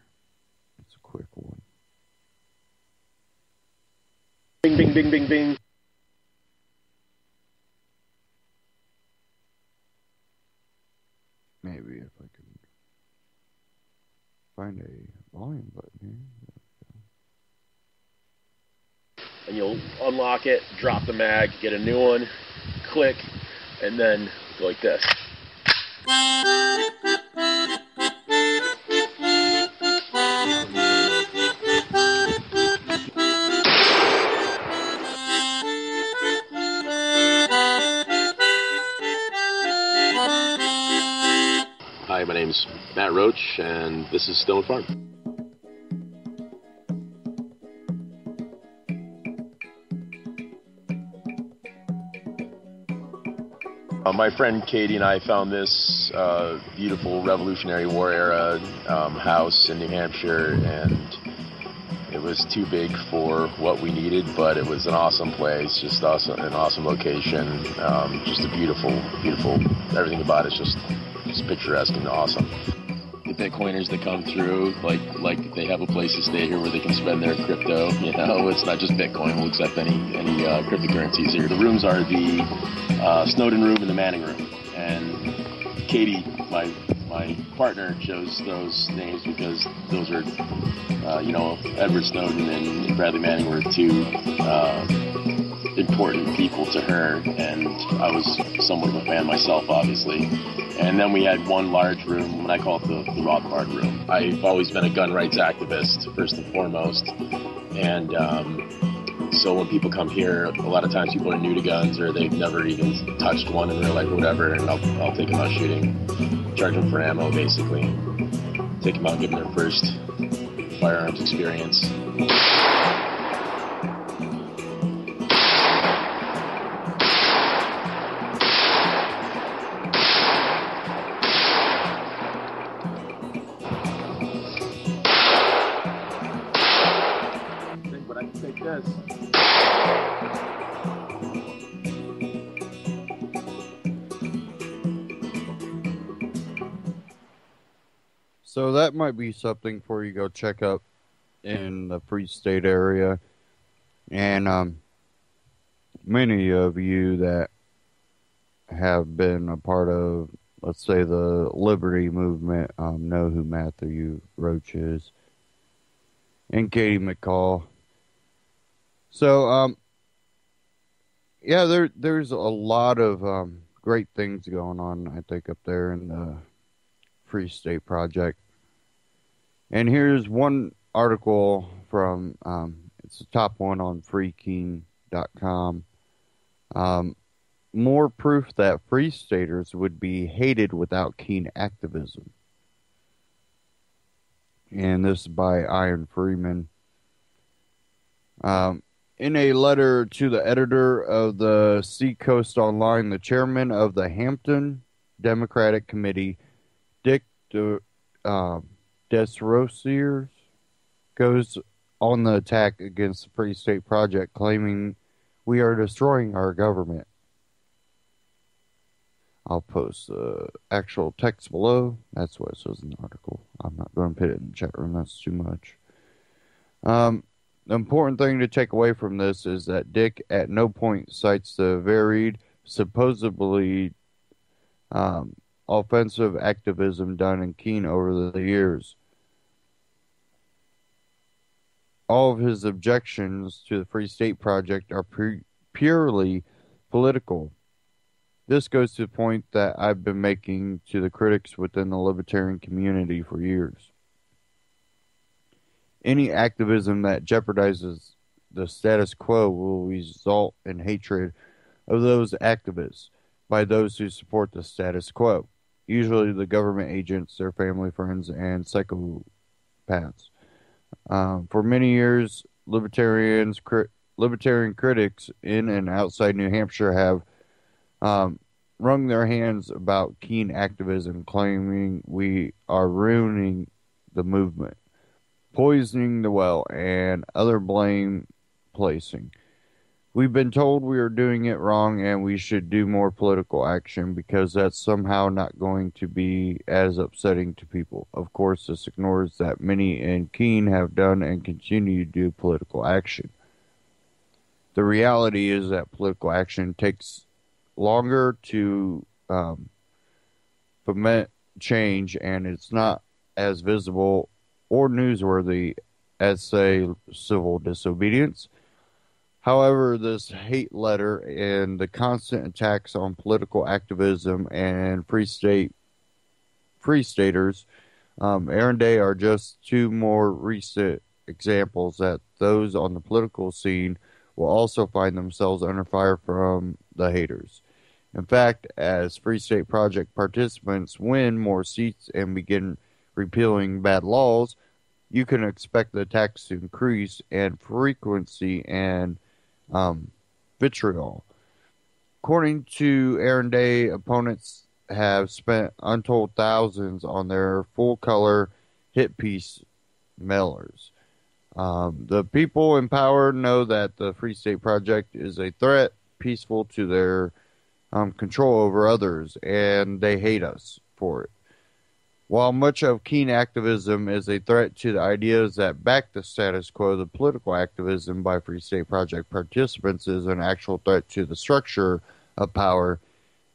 It's a quick one. Bing, bing, bing, bing, bing. Maybe if I can find a volume button here. And you'll unlock it, drop the mag, get a new one, click, and then go like this. Hi, my name's Matt Roach, and this is Stone Farm. My friend Katie and I found this beautiful Revolutionary War era house in New Hampshire, and it was too big for what we needed, but it was an awesome place, just awesome, an awesome location, just a beautiful, everything about it's just picturesque and awesome. Bitcoiners that come through, like they have a place to stay here where they can spend their crypto. You know, it's not just Bitcoin. We'll accept any cryptocurrencies here. The rooms are the Snowden room and the Manning room. And Katie, my partner, chose those names because those are, Edward Snowden and Bradley Manning were two important people to her, and I was somewhat of a fan myself, obviously. And then we had one large room, and I call it the Rothbard room. I've always been a gun rights activist, first and foremost, and so when people come here, a lot of times people are new to guns or they've never even touched one in real life or whatever, and I'll take them out shooting, charge them for ammo, basically, take them out and give them their first firearms experience. But I can take this. So that might be something for you to go check up in the Free State area. And many of you that have been a part of, let's say, the Liberty movement, know who Matthew Roach is. And Katie McCall. So, yeah, there's a lot of great things going on, I think, up there in the Free State Project. And here's one article from, it's the top one on freekeen.com. More proof that Free Staters would be hated without keen activism. And this is by Ian Freeman. In a letter to the editor of the Seacoast Online, the chairman of the Hampton Democratic Committee, Dick Desrosiers, goes on the attack against the Free State Project, claiming we are destroying our government. I'll post the actual text below. That's what it says in the article. I'm not going to put it in the chat room. That's too much. The important thing to take away from this is that Dick at no point cites the varied, supposedly offensive activism done in Keene over the years. All of his objections to the Free State Project are purely political. This goes to the point that I've been making to the critics within the libertarian community for years. Any activism that jeopardizes the status quo will result in hatred of those activists by those who support the status quo, usually the government agents, their family, friends, and psychopaths. For many years, libertarian critics in and outside New Hampshire have wrung their hands about keen activism, claiming we are ruining the movement, poisoning the well, and other blame placing. We've been told we are doing it wrong and we should do more political action because that's somehow not going to be as upsetting to people. Of course, this ignores that many in Keene have done and continue to do political action. The reality is that political action takes longer to foment change, and it's not as visible or newsworthy as, say, civil disobedience. However, this hate letter and the constant attacks on political activism and free staters, Aaron Day, are just two more recent examples that those on the political scene will also find themselves under fire from the haters. In fact, as Free State Project participants win more seats and begin repealing bad laws, you can expect the attacks to increase and frequency and vitriol. According to Aaron Day, opponents have spent untold thousands on their full-color hit piece mailers. The people in power know that the Free State Project is a threat, peaceful to their control over others, and they hate us for it. While much of keen activism is a threat to the ideas that back the status quo, the political activism by Free State Project participants is an actual threat to the structure of power.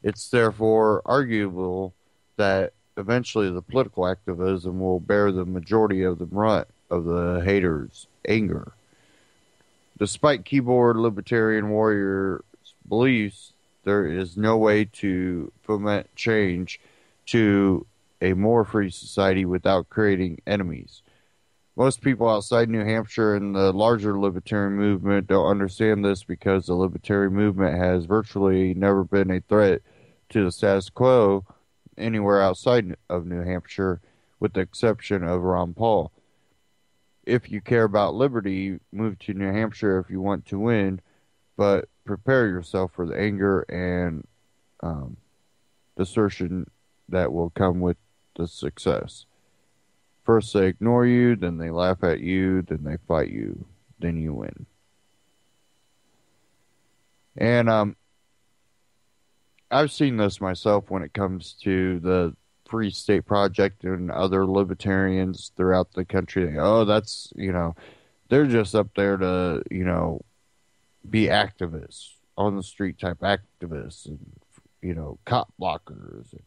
It's therefore arguable that eventually the political activism will bear the majority of the brunt of the haters' anger. Despite keyboard libertarian warriors' beliefs, there is no way to foment change to a more free society without creating enemies. Most people outside New Hampshire and the larger libertarian movement don't understand this because the libertarian movement has virtually never been a threat to the status quo anywhere outside of New Hampshire, with the exception of Ron Paul. If you care about liberty, move to New Hampshire if you want to win, but prepare yourself for the anger and assertion that will come with the success. First they ignore you, then they laugh at you, then they fight you, then you win. And I've seen this myself when it comes to the Free State Project and other libertarians throughout the country. They go, oh, that's, they're just up there to, be activists, on the street type activists, and, cop blockers. And,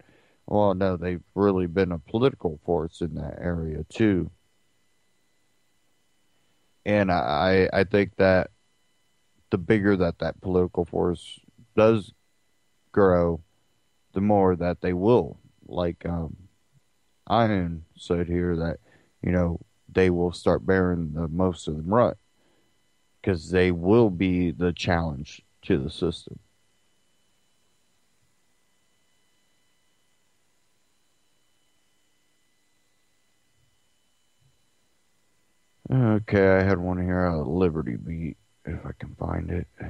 well, no, they've really been a political force in that area too. And I think that the bigger that political force does grow, the more that they will. Like Ian said here that, they will start bearing the most of the brunt because they will be the challenge to the system. Okay, I had one here out of Liberty Beat, if I can find it. I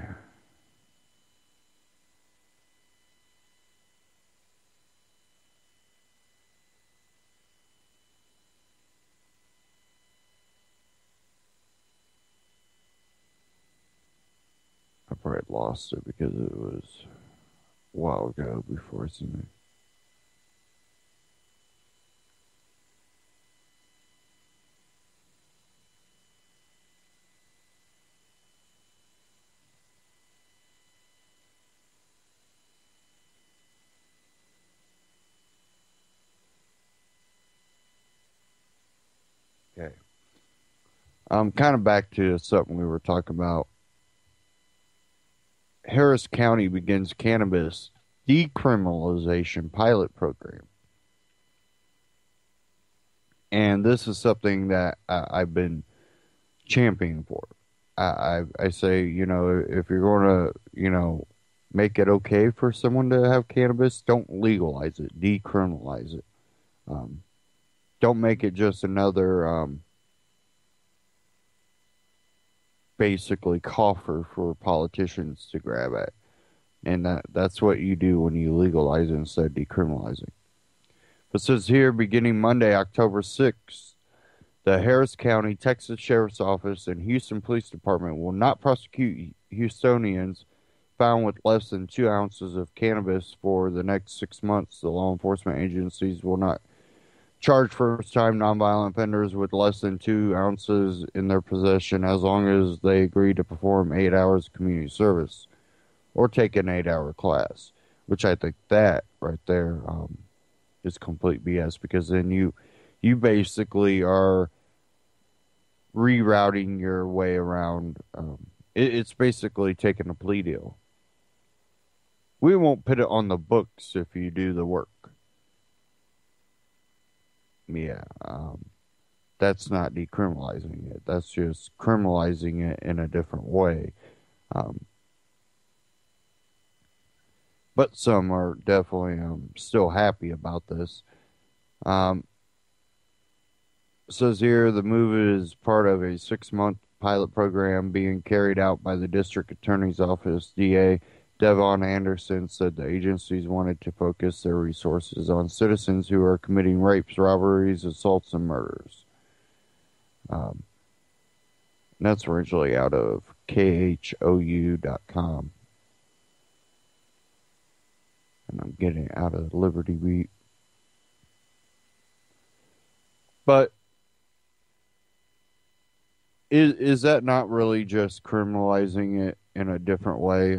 probably lost it because it was a while ago before I seen it. Okay. Kind of back to something we were talking about. Harris County begins cannabis decriminalization pilot program. And this is something that I've been championing for. I say, if you're going to, make it okay for someone to have cannabis, don't legalize it, decriminalize it. Don't make it just another basically coffer for politicians to grab at. And that's what you do when you legalize it instead of decriminalizing. It says here, beginning Monday, October 6th, the Harris County, Texas Sheriff's Office and Houston Police Department will not prosecute Houstonians found with less than 2 ounces of cannabis for the next 6 months. The law enforcement agencies will not charge first-time nonviolent offenders with less than 2 ounces in their possession as long as they agree to perform 8 hours of community service or take an 8-hour class, which I think that right there is complete BS, because then you basically are rerouting your way around. It's basically taking a plea deal. We won't put it on the books if you do the work. Yeah, that's not decriminalizing it. That's just criminalizing it in a different way. But some are definitely still happy about this. It says here the move is part of a 6-month pilot program being carried out by the District Attorney's Office. DA Devon Anderson said the agencies wanted to focus their resources on citizens who are committing rapes, robberies, assaults, and murders. And that's originally out of khou.com. And I'm getting it out of Liberty Beat. But is that not really just criminalizing it in a different way?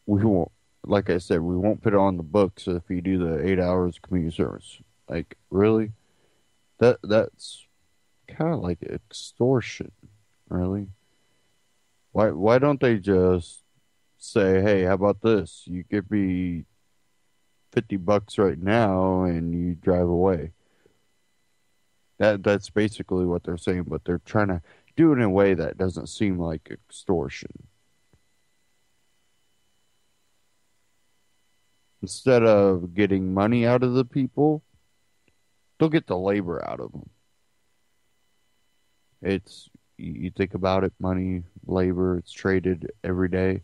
We won't, like I said, we won't put it on the books if you do the 8 hours community service. Like, really? That's kind of like extortion, really. Why don't they just say, hey, how about this? You give me $50 right now and you drive away. That's basically what they're saying, but they're trying to do it in a way that doesn't seem like extortion. Instead of getting money out of the people, they'll get the labor out of them. It's, you think about it, money, labor, it's traded every day.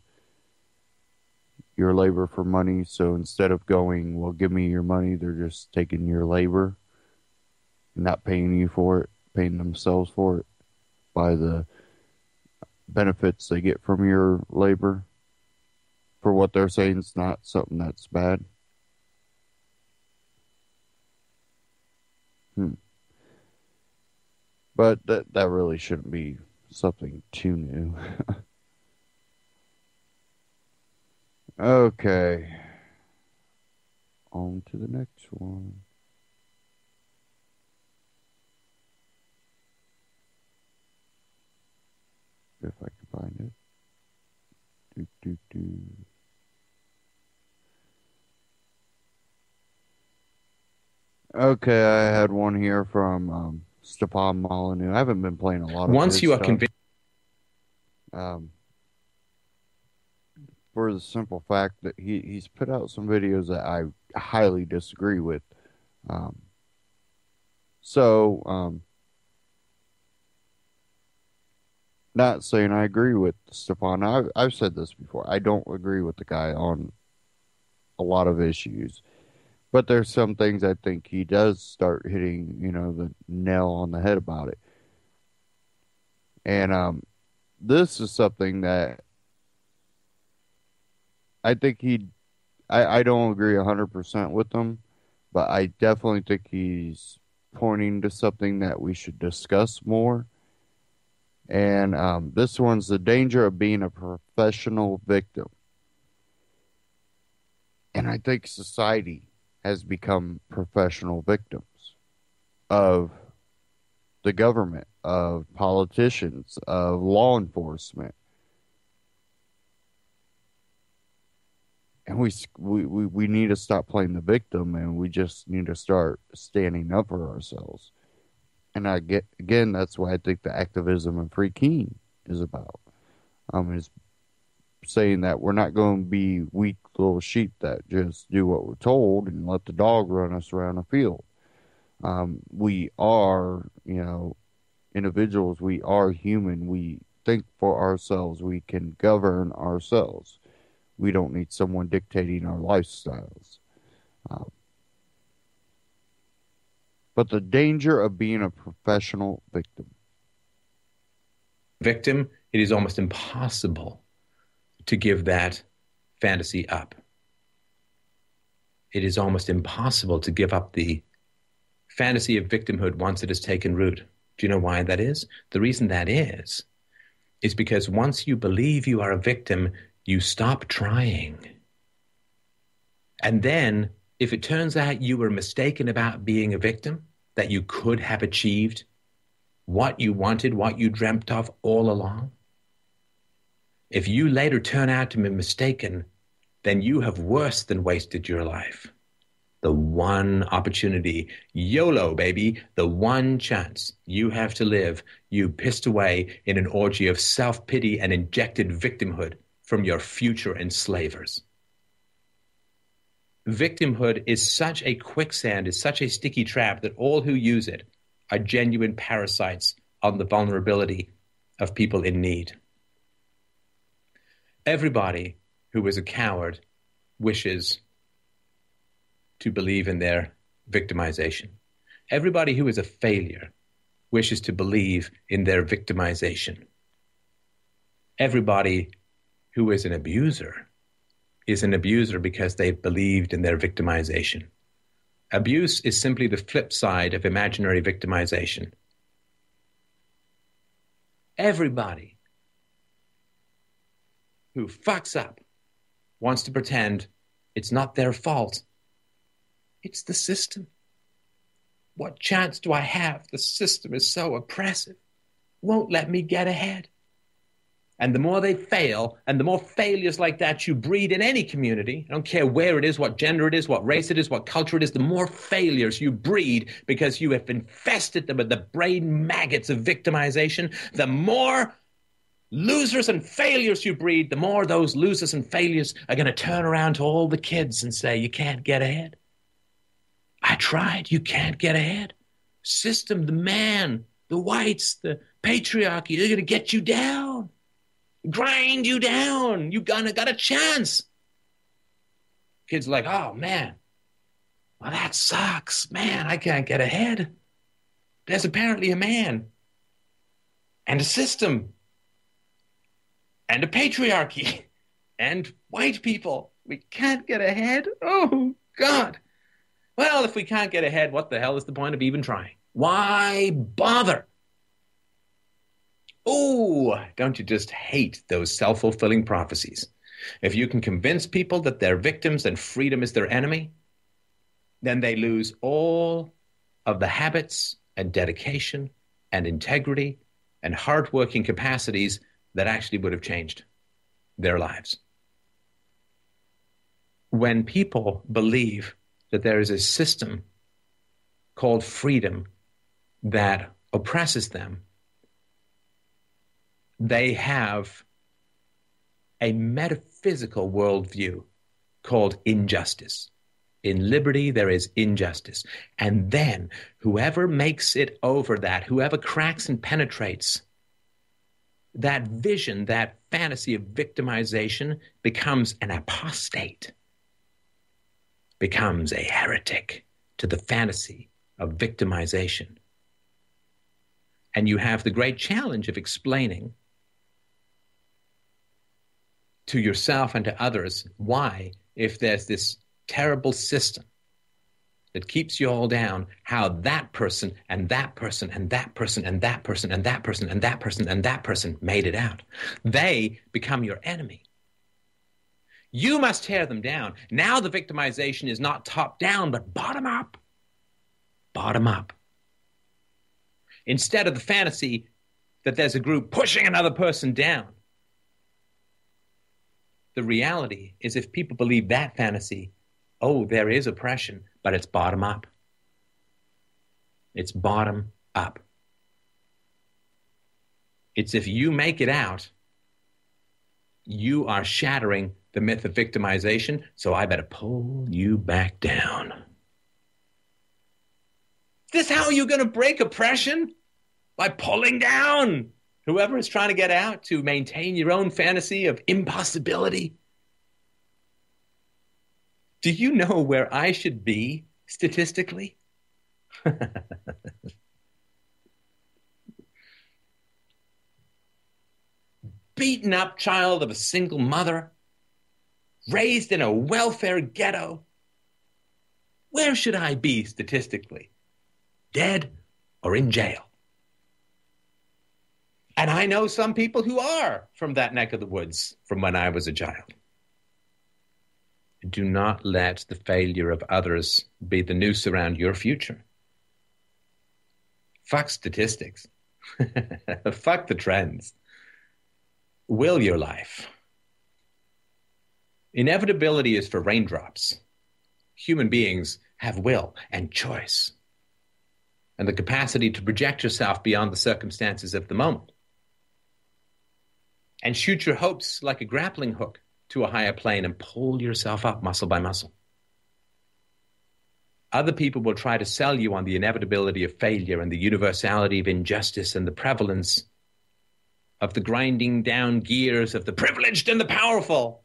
Your labor for money. So instead of going, well, give me your money, they're just taking your labor, not paying you for it, paying themselves for it by the benefits they get from your labor for what they're saying is not something that's bad. But that really shouldn't be something too new. Okay. On to the next one. If I can find it. Okay, I had one here from Stepan Molyneux. I haven't been playing a lot of Once his you are stuff. convinced. For the simple fact that he's put out some videos that I highly disagree with. Not saying I agree with Stepan. I've said this before. I don't agree with the guy on a lot of issues. But there's some things I think he does start hitting, the nail on the head about it. And this is something that I think I don't agree 100% with him, but I definitely think he's pointing to something that we should discuss more. And this one's the danger of being a professional victim. And I think society has become professional victims of the government, of politicians, of law enforcement. And we need to stop playing the victim, and we just need to start standing up for ourselves. And again, that's why I think the activism and free Keene is about. Is saying that we're not going to be weak little sheep that just do what we're told and let the dog run us around the field. We are, individuals. We are human. We think for ourselves. We can govern ourselves. We don't need someone dictating our lifestyles. But the danger of being a professional victim. Victim, it is almost impossible to give that fantasy up. It is almost impossible to give up the fantasy of victimhood once it has taken root. Do you know why that is? The reason that is because once you believe you are a victim, you stop trying. And then, if it turns out you were mistaken about being a victim, that you could have achieved what you wanted, what you dreamt of all along, if you later turn out to be mistaken, then you have worse than wasted your life. The one opportunity, YOLO, baby, the one chance you have to live, you pissed away in an orgy of self-pity and injected victimhood from your future enslavers. Victimhood is such a quicksand, is such a sticky trap that all who use it are genuine parasites on the vulnerability of people in need. Everybody who is a coward wishes to believe in their victimization. Everybody who is a failure wishes to believe in their victimization. Everybody who is an abuser is an abuser because they've believed in their victimization. Abuse is simply the flip side of imaginary victimization. Everybody who fucks up wants to pretend it's not their fault. It's the system. What chance do I have? The system is so oppressive. Won't let me get ahead. And the more they fail, and the more failures like that you breed in any community, I don't care where it is, what gender it is, what race it is, what culture it is, the more failures you breed because you have infested them with the brain maggots of victimization, the more losers and failures you breed, the more those losers and failures are going to turn around to all the kids and say, you can't get ahead. I tried. You can't get ahead. System, the man, the whites, the patriarchy, they're going to get you down. Grind you down. You got a chance. Kids are like, oh, man. Well, that sucks. Man, I can't get ahead. There's apparently a man and a system and a patriarchy and white people. We can't get ahead. Oh, God. Well, if we can't get ahead, what the hell is the point of even trying? Why bother? Oh, don't you just hate those self-fulfilling prophecies? If you can convince people that they're victims and freedom is their enemy, then they lose all of the habits and dedication and integrity and hardworking capacities that actually would have changed their lives. When people believe that there is a system called freedom that oppresses them, they have a metaphysical worldview called injustice. In liberty, there is injustice. And then whoever makes it over that, whoever cracks and penetrates that vision, that fantasy of victimization, becomes an apostate, becomes a heretic to the fantasy of victimization. And you have the great challenge of explaining to yourself and to others why, if there's this terrible system that keeps you all down, how that person and that person and that person and that person and that person and that person and that person made it out. They become your enemy. You must tear them down. Now the victimization is not top down, but bottom up. Bottom up. Instead of the fantasy that there's a group pushing another person down. The reality is, if people believe that fantasy, oh, there is oppression, but it's bottom up. It's bottom up. It's if you make it out, you are shattering the myth of victimization, so I better pull you back down. This how you're going to break oppression? By pulling down whoever is trying to get out to maintain your own fantasy of impossibility. Do you know where I should be statistically? Beaten up child of a single mother, raised in a welfare ghetto. Where should I be statistically? Dead or in jail? And I know some people who are from that neck of the woods from when I was a child. Do not let the failure of others be the noose around your future. Fuck statistics. Fuck the trends. Will your life. Inevitability is for raindrops. Human beings have will and choice and the capacity to project yourself beyond the circumstances of the moment and shoot your hopes like a grappling hook to a higher plane and pull yourself up muscle by muscle. Other people will try to sell you on the inevitability of failure and the universality of injustice and the prevalence of the grinding down gears of the privileged and the powerful.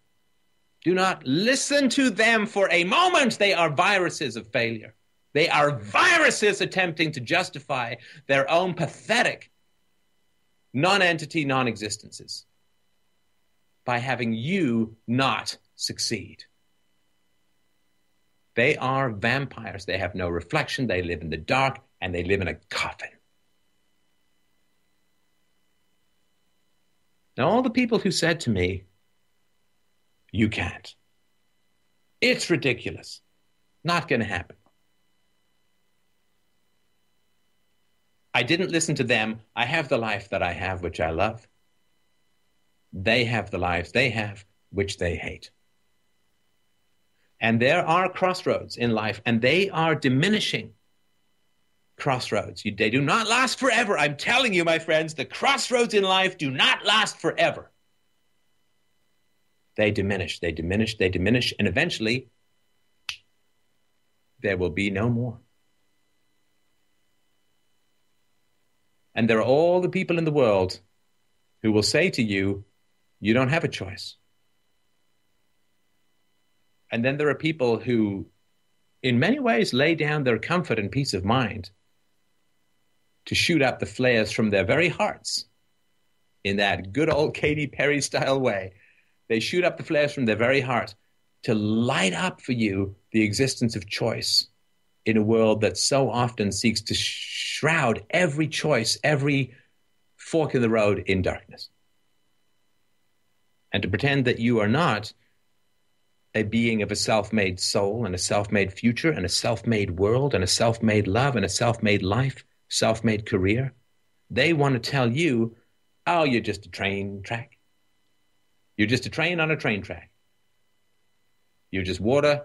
Do not listen to them for a moment. They are viruses of failure. They are viruses attempting to justify their own pathetic non-entity non-existences by having you not succeed. They are vampires. They have no reflection. They live in the dark, and they live in a coffin. Now, all the people who said to me, you can't. It's ridiculous. Not going to happen. I didn't listen to them. I have the life that I have, which I love. They have the lives they have, which they hate. And there are crossroads in life, and they are diminishing crossroads. They do not last forever. I'm telling you, my friends, the crossroads in life do not last forever. They diminish, they diminish, they diminish, and eventually there will be no more. And there are all the people in the world who will say to you, you don't have a choice. And then there are people who, in many ways, lay down their comfort and peace of mind to shoot up the flares from their very hearts in that good old Katy Perry style way. They shoot up the flares from their very heart to light up for you the existence of choice in a world that so often seeks to shroud every choice, every fork in the road in darkness. And to pretend that you are not a being of a self-made soul and a self-made future and a self-made world and a self-made love and a self-made life, self-made career. They want to tell you, oh, you're just a train track. You're just a train on a train track. You're just water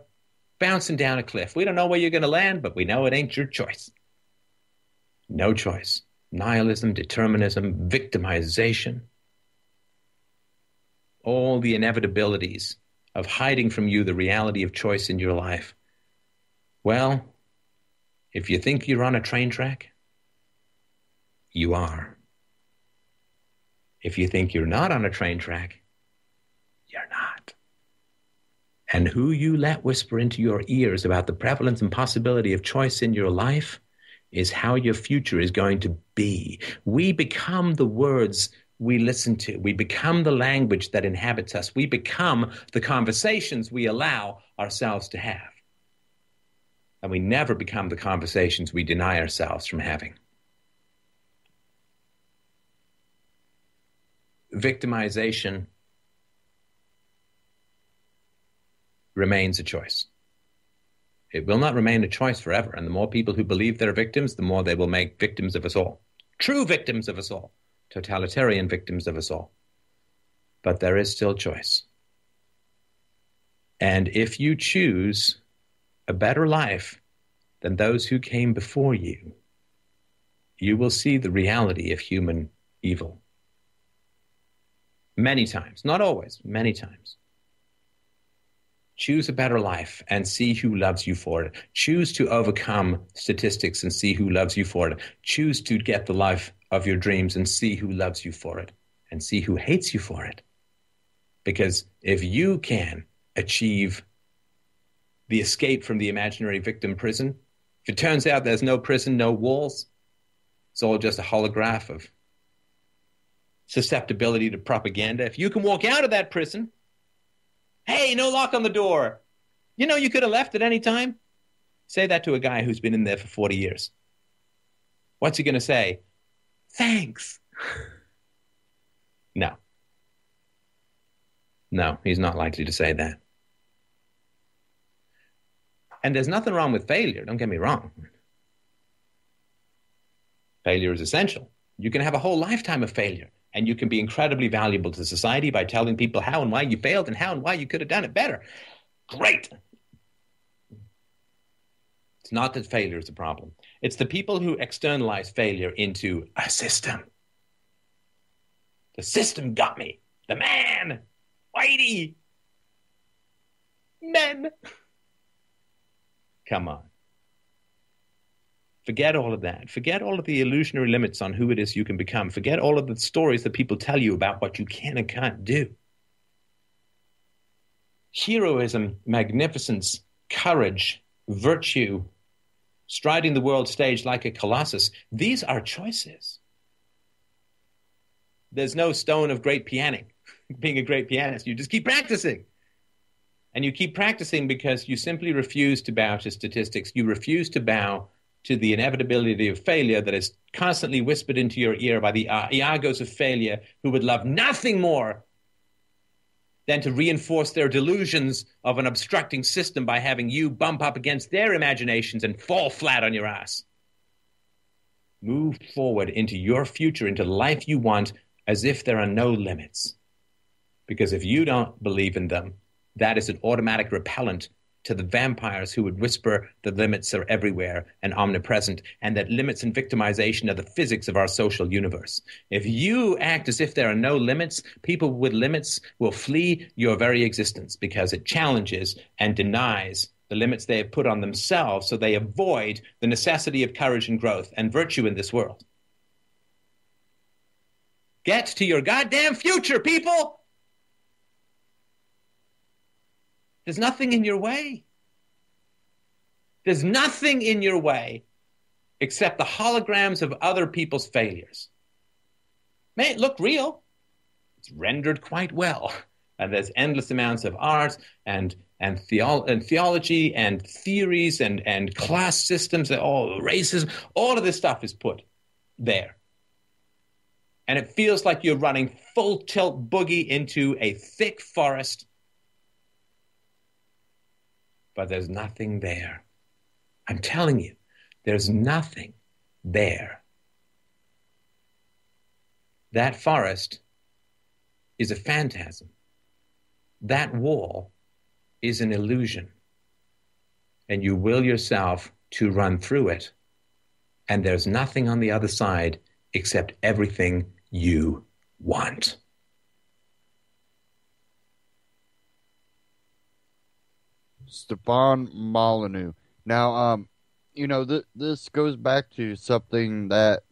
bouncing down a cliff. We don't know where you're going to land, but we know it ain't your choice. No choice. Nihilism, determinism, victimization. All the inevitabilities of hiding from you the reality of choice in your life. Well, if you think you're on a train track, you are. If you think you're not on a train track, you're not. And who you let whisper into your ears about the prevalence and possibility of choice in your life is how your future is going to be. We become the words we listen to. We become the language that inhabits us. We become the conversations we allow ourselves to have. And we never become the conversations we deny ourselves from having. Victimization remains a choice. It will not remain a choice forever. And the more people who believe they're victims, the more they will make victims of us all. True victims of us all. Totalitarian victims of us all. But there is still choice. And if you choose a better life than those who came before you, you will see the reality of human evil. Many times, not always, many times. Choose a better life and see who loves you for it. Choose to overcome statistics and see who loves you for it. Choose to get the life of your dreams and see who loves you for it and see who hates you for it. Because if you can achieve the escape from the imaginary victim prison, if it turns out there's no prison, no walls, it's all just a holograph of susceptibility to propaganda. If you can walk out of that prison, hey, no lock on the door. You know you could have left at any time. Say that to a guy who's been in there for 40 years. What's he going to say? Thanks. No. No, he's not likely to say that. And there's nothing wrong with failure. Don't get me wrong. Failure is essential. You can have a whole lifetime of failure. And you can be incredibly valuable to society by telling people how and why you failed and how and why you could have done it better. Great. It's not that failure is a problem. It's the people who externalize failure into a system. The system got me. The man. Whitey. Men. Come on. Forget all of that. Forget all of the illusionary limits on who it is you can become. Forget all of the stories that people tell you about what you can and can't do. Heroism, magnificence, courage, virtue, striding the world stage like a colossus, these are choices. There's no stone of great pianing, being a great pianist. You just keep practicing. And you keep practicing because you simply refuse to bow to statistics. You refuse to bow to the inevitability of failure that is constantly whispered into your ear by the Iagos of failure who would love nothing more than to reinforce their delusions of an obstructing system by having you bump up against their imaginations and fall flat on your ass. Move forward into your future, into the life you want, as if there are no limits. Because if you don't believe in them, that is an automatic repellent to the vampires who would whisper the limits are everywhere and omnipresent, and that limits and victimization are the physics of our social universe. If you act as if there are no limits, people with limits will flee your very existence because it challenges and denies the limits they have put on themselves, so they avoid the necessity of courage and growth and virtue in this world. Get to your goddamn future, people! There's nothing in your way. There's nothing in your way except the holograms of other people's failures. May it look real. It's rendered quite well. And there's endless amounts of art and theology and theories and class systems, and all racism. All of this stuff is put there. And it feels like you're running full tilt boogie into a thick forest. But there's nothing there. I'm telling you, there's nothing there. That forest is a phantasm. That wall is an illusion. And you will yourself to run through it. And there's nothing on the other side except everything you want. Stefan Molyneux. Now, this goes back to something that,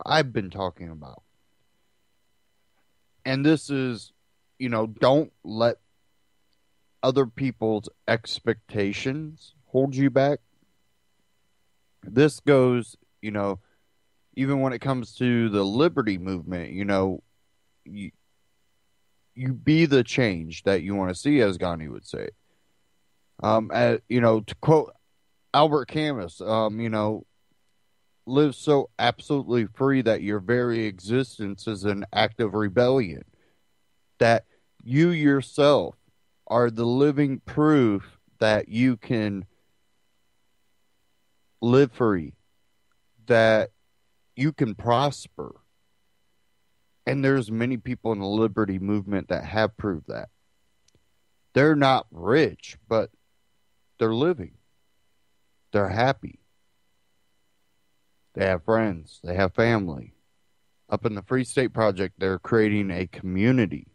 I've been talking about. And this is, don't let other people's expectations hold you back. This goes, even when it comes to the liberty movement, you be the change that you want to see, as Gandhi would say. To quote Albert Camus, live so absolutely free that your very existence is an act of rebellion. That you yourself are the living proof that you can live free, that you can prosper. And there's many people in the liberty movement that have proved that. They're not rich, but they're living. They're happy. They have friends. They have family. Up in the Free State Project, they're creating a community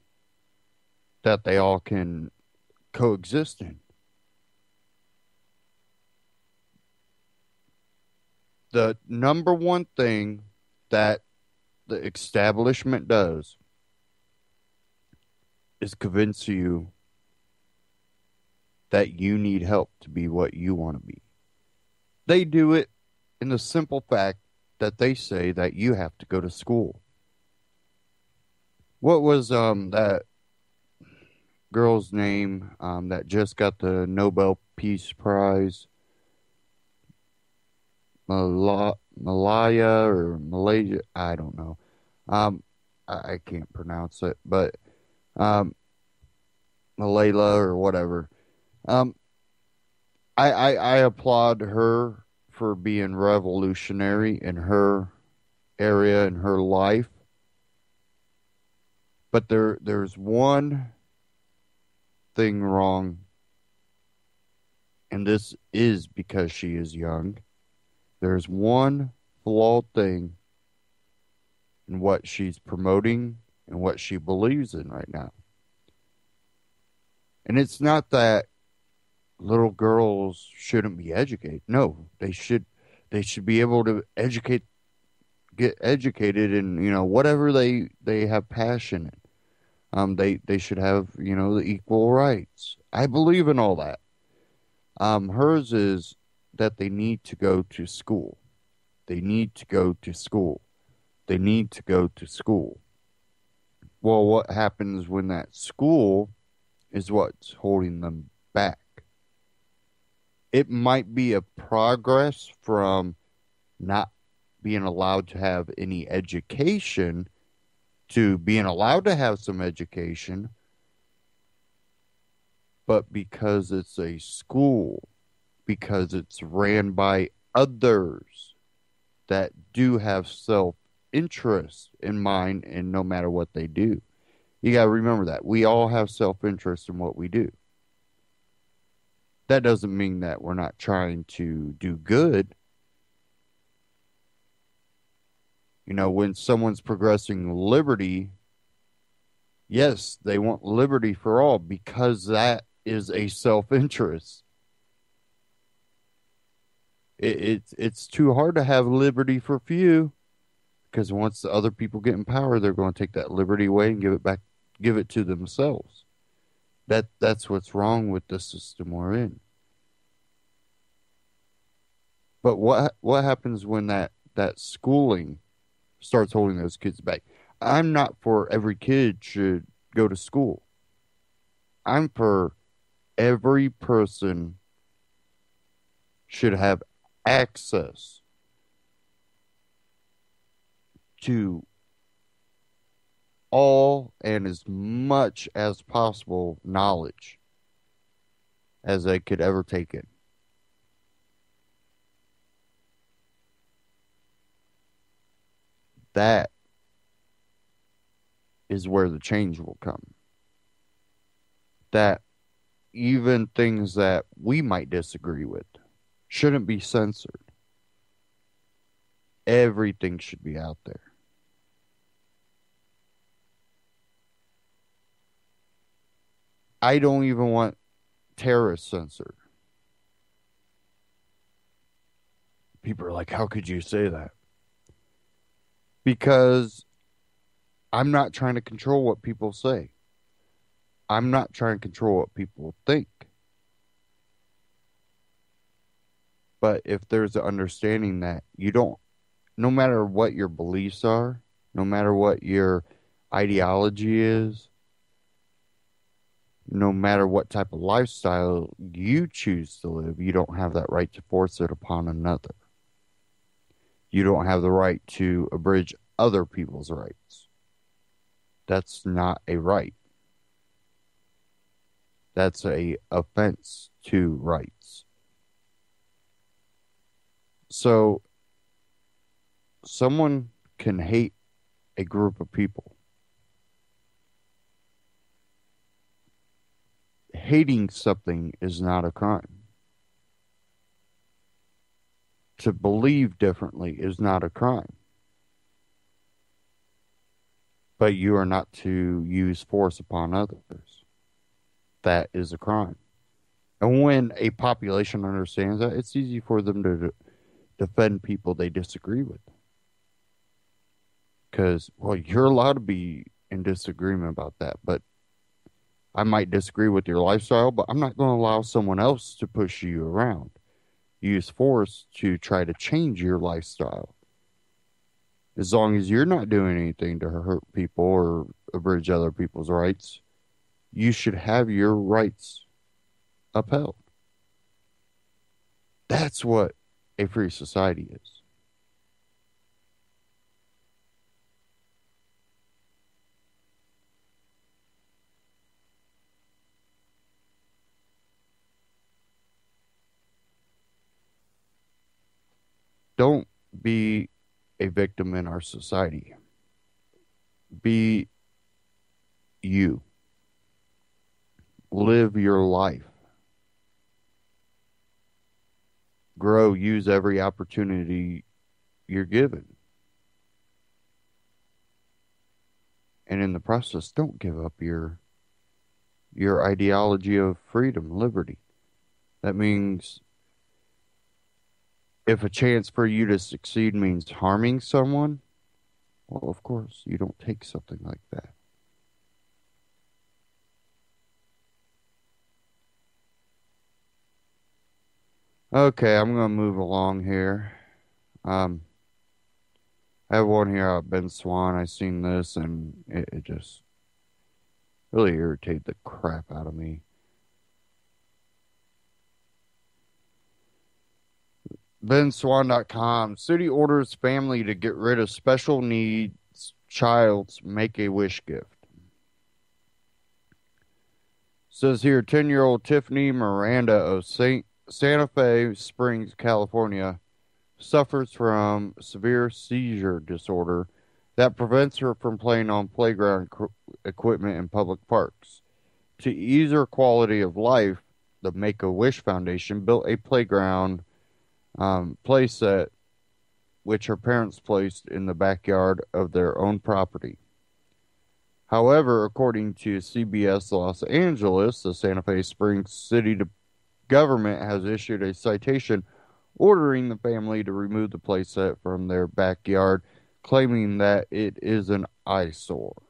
that they all can coexist in. The number one thing that the establishment does is convince you that you need help to be what you want to be. They do it in the simple fact that they say that you have to go to school. What was that girl's name that just got the Nobel Peace Prize? Malaya or Malaysia, I don't know. I can't pronounce it, but Malayla or whatever. I applaud her for being revolutionary in her area, in her life. But there's one thing wrong, and this is because she is young. There's one flawed thing in what she's promoting and what she believes in right now. And it's not that little girls shouldn't be educated. No, they should be able to get educated in, whatever they have passion in. They should have, the equal rights. I believe in all that. Hers is that they need to go to school. They need to go to school. They need to go to school. Well, what happens when that school is what's holding them back. It might be a progress from not being allowed to have any education to being allowed to have some education, but because it's a school, because it's ran by others that do have self-interest in mind, and no matter what they do. You got to remember that. We all have self-interest in what we do. That doesn't mean that we're not trying to do good. You know, when someone's progressing liberty, yes, they want liberty for all because that is a self-interest. It's too hard to have liberty for few, because once the other people get in power, they're going to take that liberty away and give it to themselves. That's what's wrong with the system we're in. But what happens when that schooling starts holding those kids back? I'm not for every kid should go to school. I'm for every person should have access to all and as much as possible knowledge as they could ever take in. That is where the change will come. That even things that we might disagree with shouldn't be censored. Everything should be out there. I don't even want terrorists censored. People are like, how could you say that? Because I'm not trying to control what people say. I'm not trying to control what people think. But if there's an understanding that you don't, no matter what your beliefs are, no matter what your ideology is, no matter what type of lifestyle you choose to live, you don't have that right to force it upon another. You don't have the right to abridge other people's rights. That's not a right. That's a offense to rights. So, someone can hate a group of people. Hating something is not a crime. To believe differently is not a crime. But you are not to use force upon others. That is a crime. And when a population understands that, it's easy for them to defend people they disagree with. Because, well, you're allowed to be in disagreement about that, but I might disagree with your lifestyle, but I'm not going to allow someone else to push you around. Use force to try to change your lifestyle. As long as you're not doing anything to hurt people or abridge other people's rights, you should have your rights upheld. That's what a free society is. Don't be a victim in our society. Be you. Live your life. Grow, use every opportunity you're given. And in the process, don't give up your ideology of freedom, liberty. That means if a chance for you to succeed means harming someone, well, of course, you don't take something like that. Okay, I'm going to move along here. I have one here out of Ben Swan. I seen this and it just Really irritate the crap out of me. BenSwan.com. City orders family to get rid of special needs child's Make-A-Wish gift. Says here, 10-year-old Tiffany Miranda of Santa Fe Springs, California, suffers from severe seizure disorder that prevents her from playing on playground equipment in public parks. To ease her quality of life, the Make-A-Wish Foundation built a playground play set which her parents placed in the backyard of their own property. However, according to CBS Los Angeles, the Santa Fe Springs city government has issued a citation ordering the family to remove the playset from their backyard, claiming that it is an eyesore.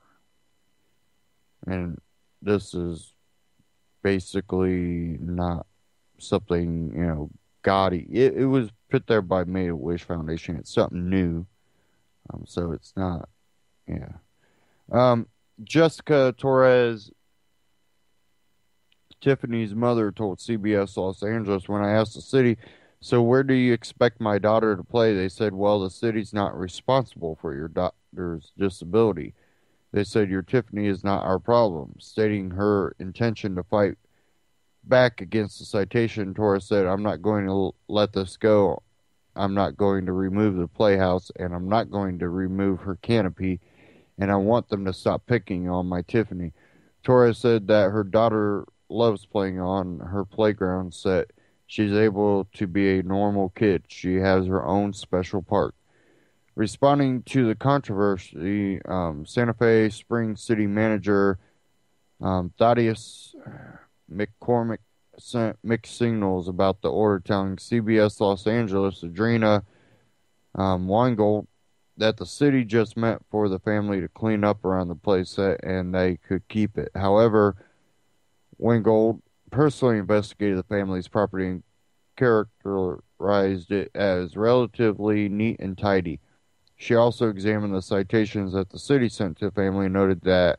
And this is basically not something, gaudy. It was put there by Make-A-Wish Foundation. It's something new. So it's not, yeah. Jessica Torres, Tiffany's mother, told CBS Los Angeles, when I asked the city, so where do you expect my daughter to play? They said, well, the city's not responsible for your daughter's disability. They said, your Tiffany is not our problem. Stating her intention to fight back against the citation, Torres said, I'm not going to let this go. I'm not going to remove the playhouse, and I'm not going to remove her canopy, and I want them to stop picking on my Tiffany. Torres said that her daughter loves playing on her playground set. She's able to be a normal kid. She has her own special park. Responding to the controversy, Santa Fe Springs City Manager Thaddeus McCormick sent mixed signals about the order, telling CBS Los Angeles Adrena Weingold that the city just meant for the family to clean up around the playset and they could keep it. However, Weingold personally investigated the family's property and characterized it as relatively neat and tidy. She also examined the citations that the city sent to the family and noted that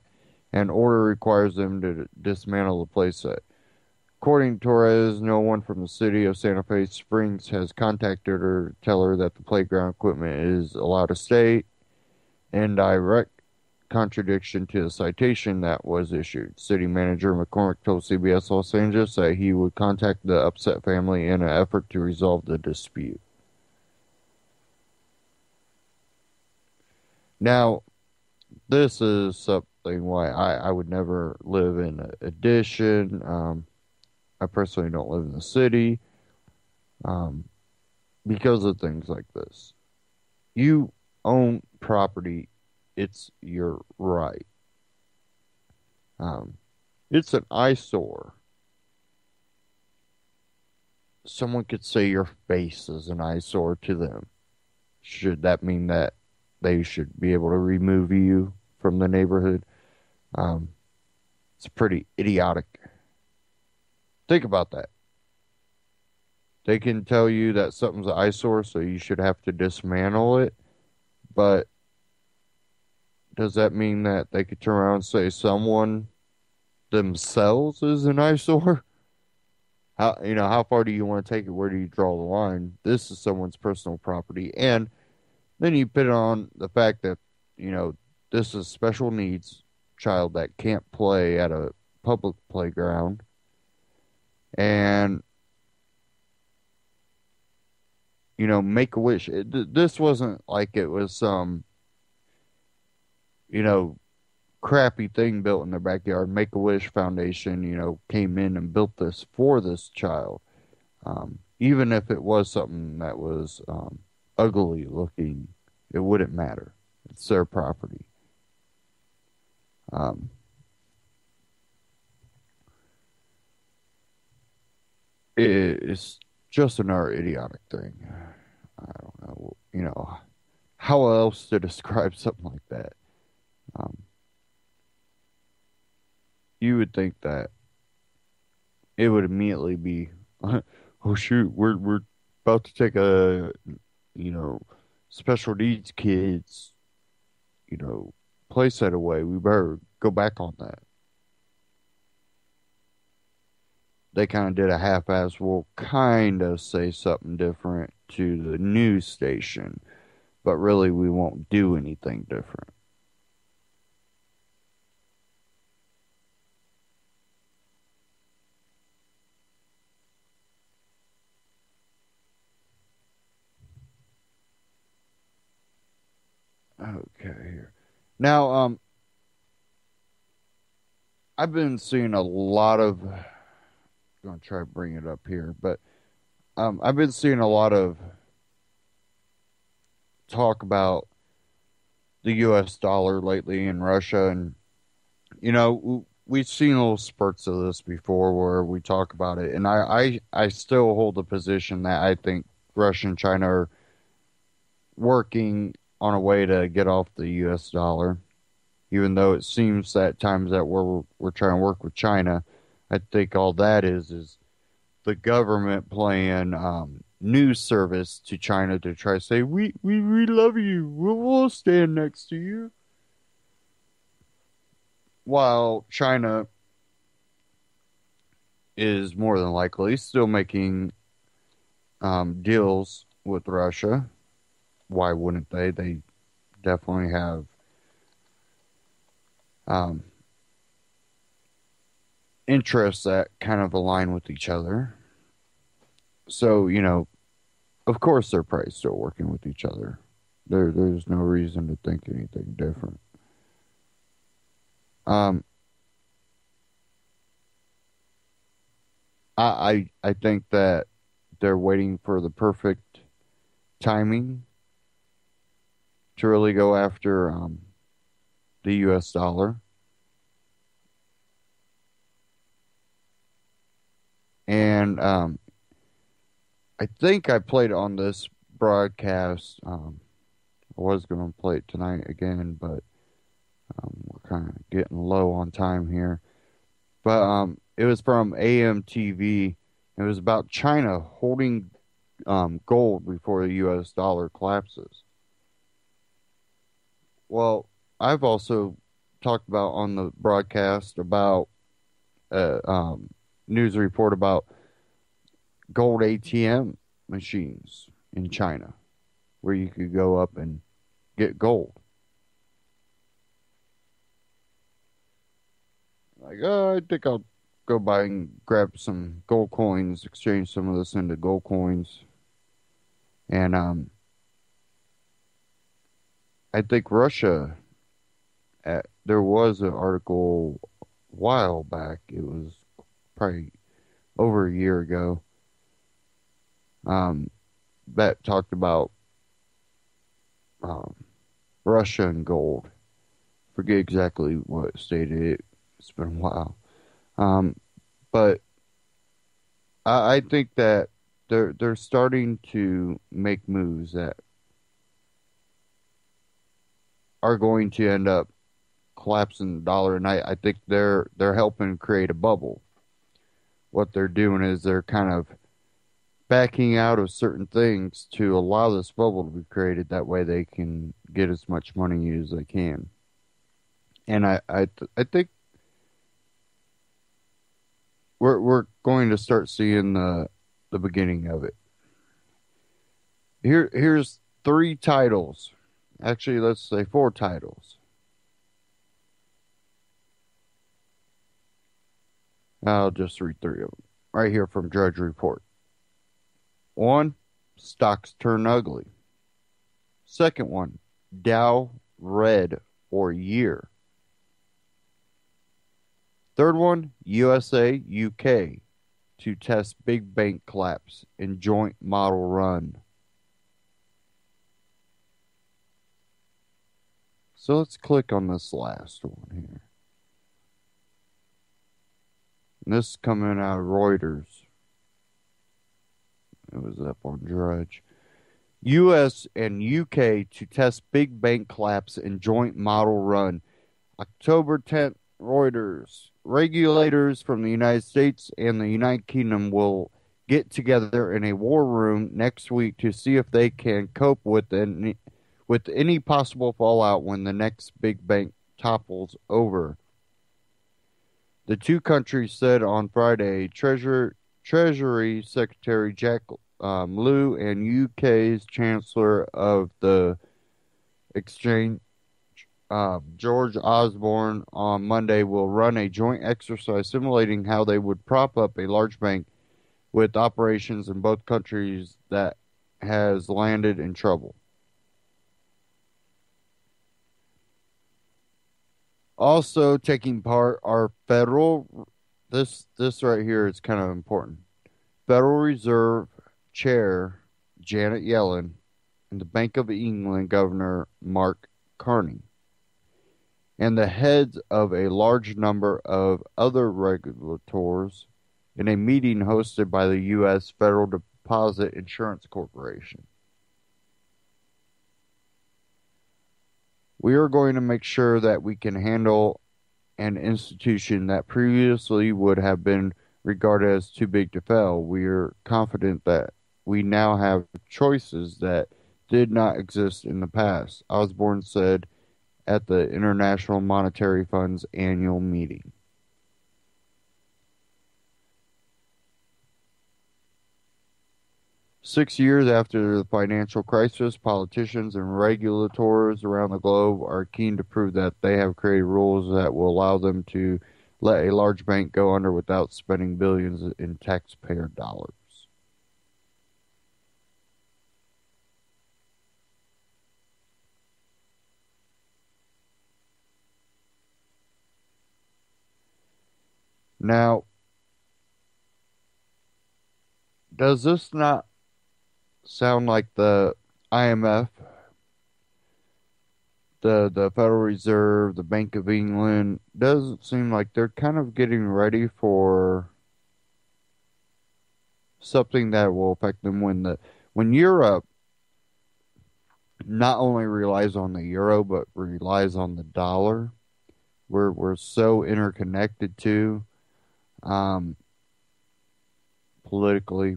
an order requires them to dismantle the playset. According to Torres, no one from the city of Santa Fe Springs has contacted her to tell her that the playground equipment is allowed to stay, in direct contradiction to the citation that was issued. City Manager McCormick told CBS Los Angeles that he would contact the upset family in an effort to resolve the dispute. Now, this is something why I would never live in an addition. I personally don't live in the city because of things like this. You own property. It's your right. It's an eyesore. Someone could say your face is an eyesore to them. Should that mean that they should be able to remove you from the neighborhood? It's pretty idiotic. Think about that. They can tell you that something's an eyesore, so you should have to dismantle it. But does that mean that they could turn around and say someone themselves is an eyesore? How far do you want to take it? Where do you draw the line? This is someone's personal property. And then you put on the fact that, this is special needs child that can't play at a public playground. And, Make-A-Wish. This wasn't like it was some, crappy thing built in their backyard. Make-A-Wish Foundation, came in and built this for this child. Even if it was something that was ugly looking, it wouldn't matter. It's their property. It's just another idiotic thing. I don't know, how else to describe something like that. You would think that it would immediately be, oh shoot, we're about to take a, special needs kids, playset away. We better go back on that. they kind of did a half-ass, we'll kind of say something different to the news station, but really we won't do anything different. Okay, here. Now, I've been seeing a lot of. I'm gonna try to bring it up here, but I've been seeing a lot of talk about the U.S. dollar lately in Russia, and we've seen little spurts of this before where we talk about it, and I still hold the position that I think Russia and China are working on a way to get off the U.S. dollar. Even though it seems at times that we're trying to work with China, I think all that is the government playing news service to China to try to say we love you, we'll stand next to you, while China is more than likely still making deals with Russia. Why wouldn't they? They definitely have interests that kind of align with each other. So, of course they're probably still working with each other. There's no reason to think anything different. I think that they're waiting for the perfect timing to really go after the U.S. dollar. And I think I played on this broadcast. I was going to play it tonight again, but we're kind of getting low on time here. But it was from AMTV. It was about China holding gold before the U.S. dollar collapses. Well, I've also talked about on the broadcast about news report about gold ATM machines in China where you could go up and get gold. Like, I think I'll go by and grab some gold coins, exchange some of this into gold coins. And I think Russia, there was an article a while back, it was probably over a year ago, that talked about Russia and gold. Forget exactly what it stated. It's been a while. But I think that they're starting to make moves that are going to end up collapsing the dollar, and I think they're helping create a bubble. What they're doing is they're kind of backing out of certain things to allow this bubble to be created. That way they can get as much money as they can. And I think we're going to start seeing the beginning of it. Here's 3 titles. Actually, let's say 4 titles. I'll just read 3 of them. Right here from Drudge Report. 1, stocks turn ugly. Second one, Dow red for year. Third one, USA, UK to test big bank collapse in joint model run. So let's click on this last one here. And this is coming out of Reuters. It was up on Drudge. US and UK to test big bank collapse in joint model run. October 10th, Reuters. Regulators from the United States and the United Kingdom will get together in a war room next week to see if they can cope with any possible fallout when the next big bank topples over. The two countries said on Friday Treasury Secretary Jack Lew and UK's Chancellor of the Exchange George Osborne on Monday will run a joint exercise simulating how they would prop up a large bank with operations in both countries that has landed in trouble. Also taking part are this right here is kind of important. Federal Reserve Chair Janet Yellen and the Bank of England Governor Mark Carney, and the heads of a large number of other regulators in a meeting hosted by the U.S. Federal Deposit Insurance Corporation. We are going to make sure that we can handle an institution that previously would have been regarded as too big to fail. We are confident that we now have choices that did not exist in the past, Osborne said at the International Monetary Fund's annual meeting. Six years after the financial crisis, politicians and regulators around the globe are keen to prove that they have created rules that will allow them to let a large bank go under without spending billions in taxpayer dollars. Now, does this not sound like the IMF, the Federal Reserve, the Bank of England? Doesn't seem like they're kind of getting ready for something that will affect them when Europe not only relies on the euro but relies on the dollar. We're so interconnected too, politically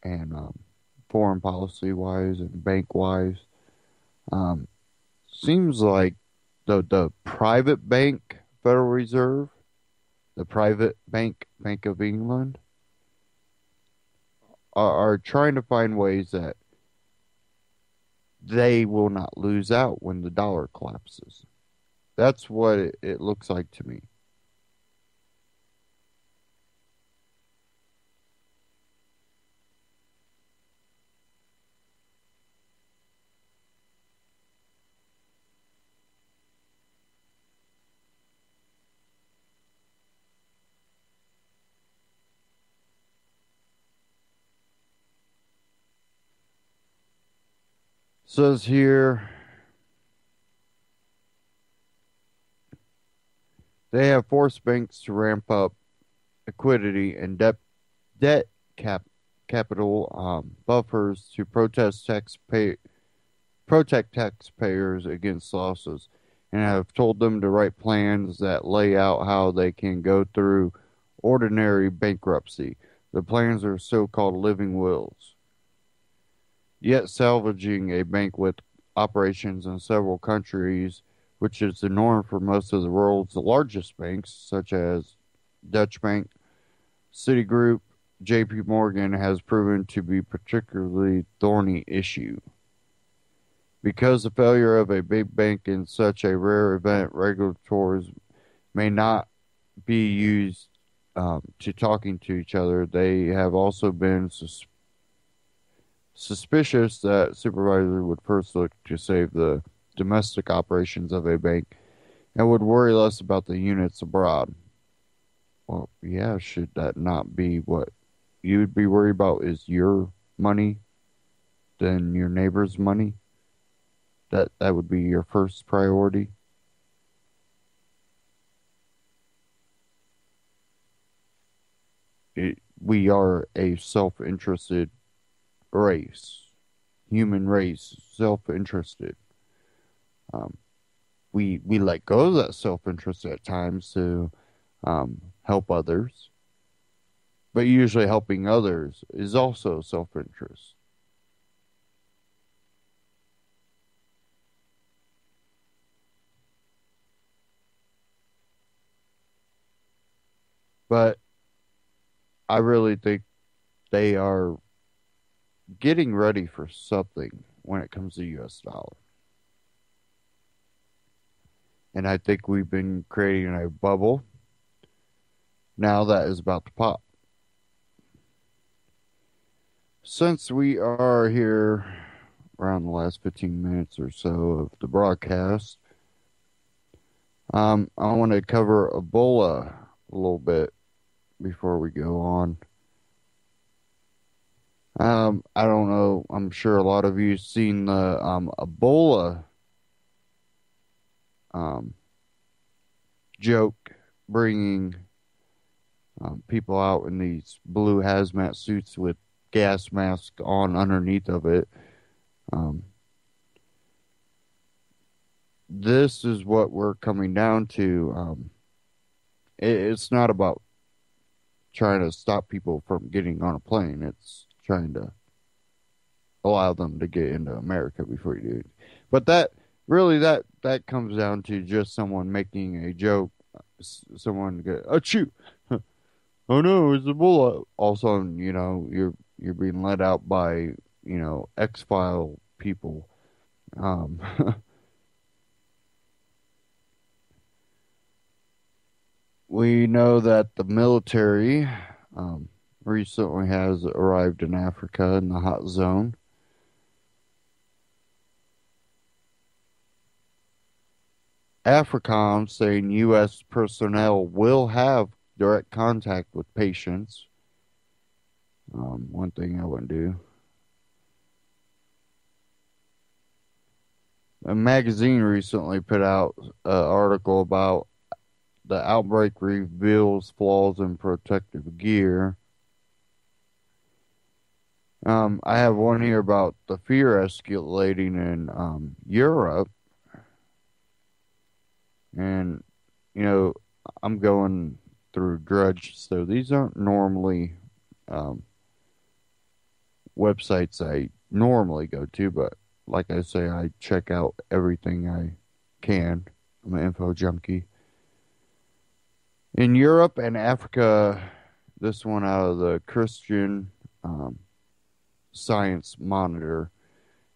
and foreign policy wise and bank wise. Seems like the private bank Federal Reserve, the private bank Bank of England, are trying to find ways that they will not lose out when the dollar collapses. That's what it looks like to me. Says here they have forced banks to ramp up liquidity and debt capital buffers to protect taxpayers against losses, and have told them to write plans that lay out how they can go through ordinary bankruptcy. The plans are so-called living wills. Yet salvaging a bank with operations in several countries, which is the norm for most of the world's largest banks, such as Dutch Bank, Citigroup, JP Morgan, has proven to be a particularly thorny issue. Because the failure of a big bank in such a rare event, regulators may not be used to talking to each other. They have also been suspicious that supervisors would first look to save the domestic operations of a bank and would worry less about the units abroad. Well, yeah, should that not be what you would be worried about is your money than your neighbor's money? That would be your first priority. We are a self-interested race, human race, self-interested. We let go of that self-interest at times to help others, but usually helping others is also self-interest. But I really think they are getting ready for something when it comes to the US dollar. And I think we've been creating a bubble now that is about to pop. Since we are here around the last 15 minutes or so of the broadcast, I want to cover Ebola a little bit before we go on. I don't know. I'm sure a lot of you have seen the Ebola joke bringing people out in these blue hazmat suits with gas masks on underneath of it. This is what we're coming down to. It's not about trying to stop people from getting on a plane. It's trying to allow them to get into America before you do it. But that comes down to just someone making a joke. Someone go, achoo! Oh no, it's Ebola. All of a sudden, you're being let out by X-File people. We know that the military recently has arrived in Africa in the hot zone. AFRICOM saying U.S. personnel will have direct contact with patients. One thing I wouldn't do. A magazine recently put out an article about the outbreak reveals flaws in protective gear. I have one here about the fear escalating in Europe. And, I'm going through Drudge, so these aren't normally websites I normally go to, but like I say, I check out everything I can. I'm an info junkie. In Europe and Africa, this one out of the Christian Science Monitor.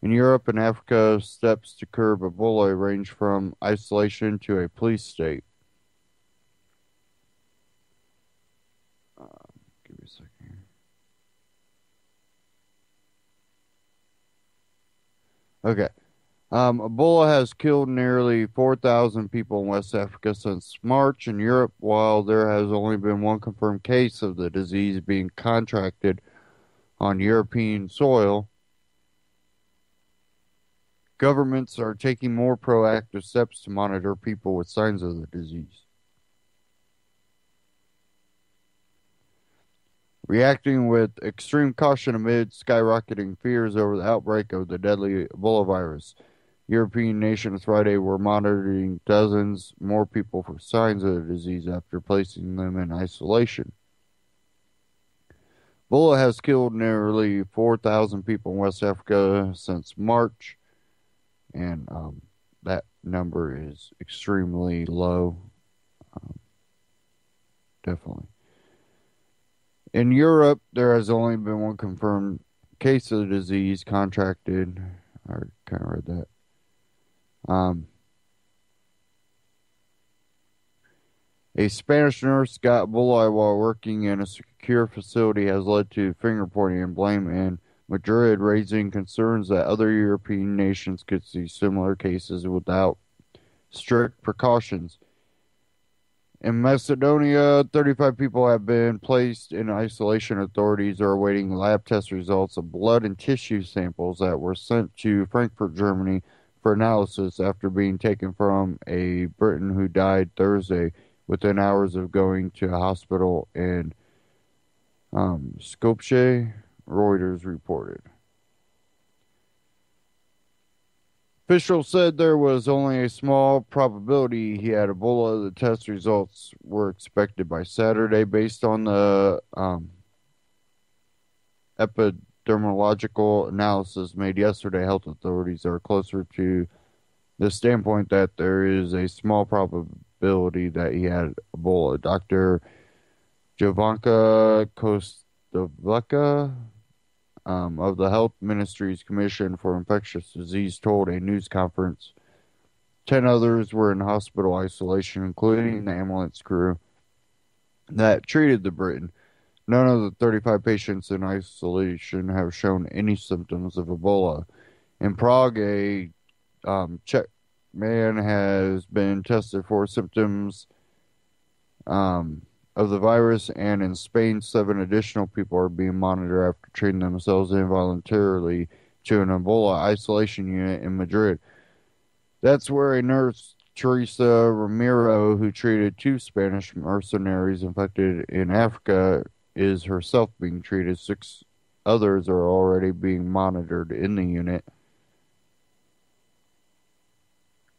In Europe and Africa, steps to curb Ebola range from isolation to a police state. Give me a second here. Okay. Ebola has killed nearly 4,000 people in West Africa since March. In Europe, while there has only been one confirmed case of the disease being contracted on European soil, governments are taking more proactive steps to monitor people with signs of the disease. Reacting with extreme caution amid skyrocketing fears over the outbreak of the deadly Ebola virus, European nations Friday were monitoring dozens more people for signs of the disease after placing them in isolation. Ebola has killed nearly 4,000 people in West Africa since March, and that number is extremely low. Definitely. In Europe, there has only been one confirmed case of the disease contracted. I kind of read that. A Spanish nurse got Ebola while working in a secure facility has led to finger pointing and blame in Madrid, raising concerns that other European nations could see similar cases without strict precautions. In Macedonia, 35 people have been placed in isolation. Authorities are awaiting lab test results of blood and tissue samples that were sent to Frankfurt, Germany for analysis after being taken from a Briton who died Thursday within hours of going to a hospital in Skopje, Reuters reported. Officials said there was only a small probability he had Ebola. The test results were expected by Saturday based on the epidemiological analysis made yesterday. Health authorities are closer to the standpoint that there is a small probability that he had Ebola. Dr. Jovanka Kostovka of the Health Ministry's Commission for Infectious Disease told a news conference 10 others were in hospital isolation, including the ambulance crew that treated the Briton. None of the 35 patients in isolation have shown any symptoms of Ebola. In Prague, a Czech man has been tested for symptoms of the virus, and in Spain, 7 additional people are being monitored after treating themselves involuntarily to an Ebola isolation unit in Madrid. That's where a nurse, Teresa Ramiro, who treated 2 Spanish mercenaries infected in Africa, is herself being treated. 6 others are already being monitored in the unit.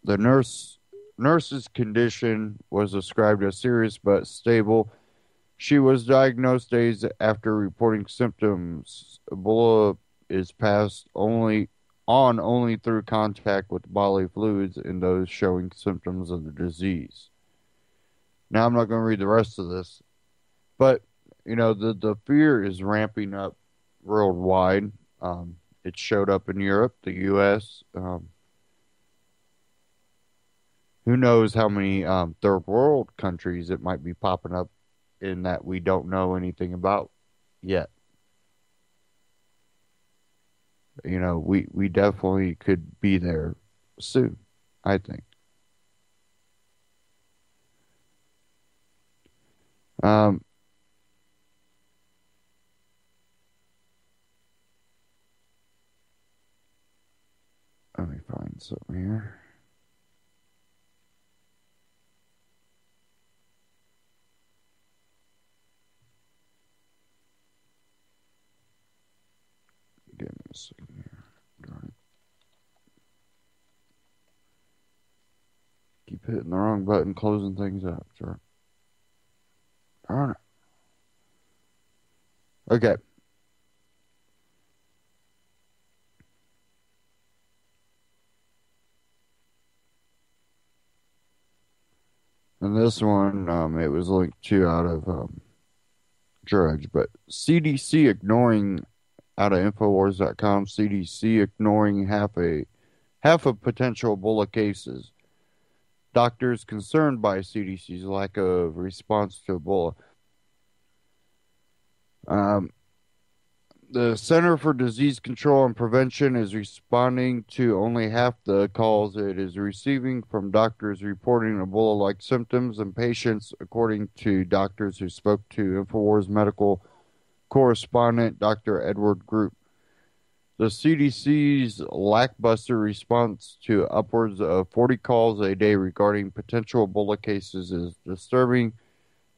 The nurse's condition was described as serious but stable. She was diagnosed days after reporting symptoms. Ebola is passed only through contact with bodily fluids in those showing symptoms of the disease. Now, I'm not going to read the rest of this, but the fear is ramping up worldwide. It showed up in Europe, the U.S. Who knows how many third world countries it might be popping up in that we don't know anything about yet. We definitely could be there soon, I think. Let me find something here. Give me a second here. Darn it. Keep hitting the wrong button, closing things up. Sure. Darn it. Okay. And this one, it was linked to out of Drudge, but CDC ignoring out of Infowars.com, CDC ignoring half of potential Ebola cases. Doctors concerned by CDC's lack of response to Ebola. The Center for Disease Control and Prevention is responding to only half the calls it is receiving from doctors reporting Ebola-like symptoms in patients, according to doctors who spoke to Infowars medical correspondent Dr. Edward Group. The CDC's lackluster response to upwards of 40 calls a day regarding potential Ebola cases is disturbing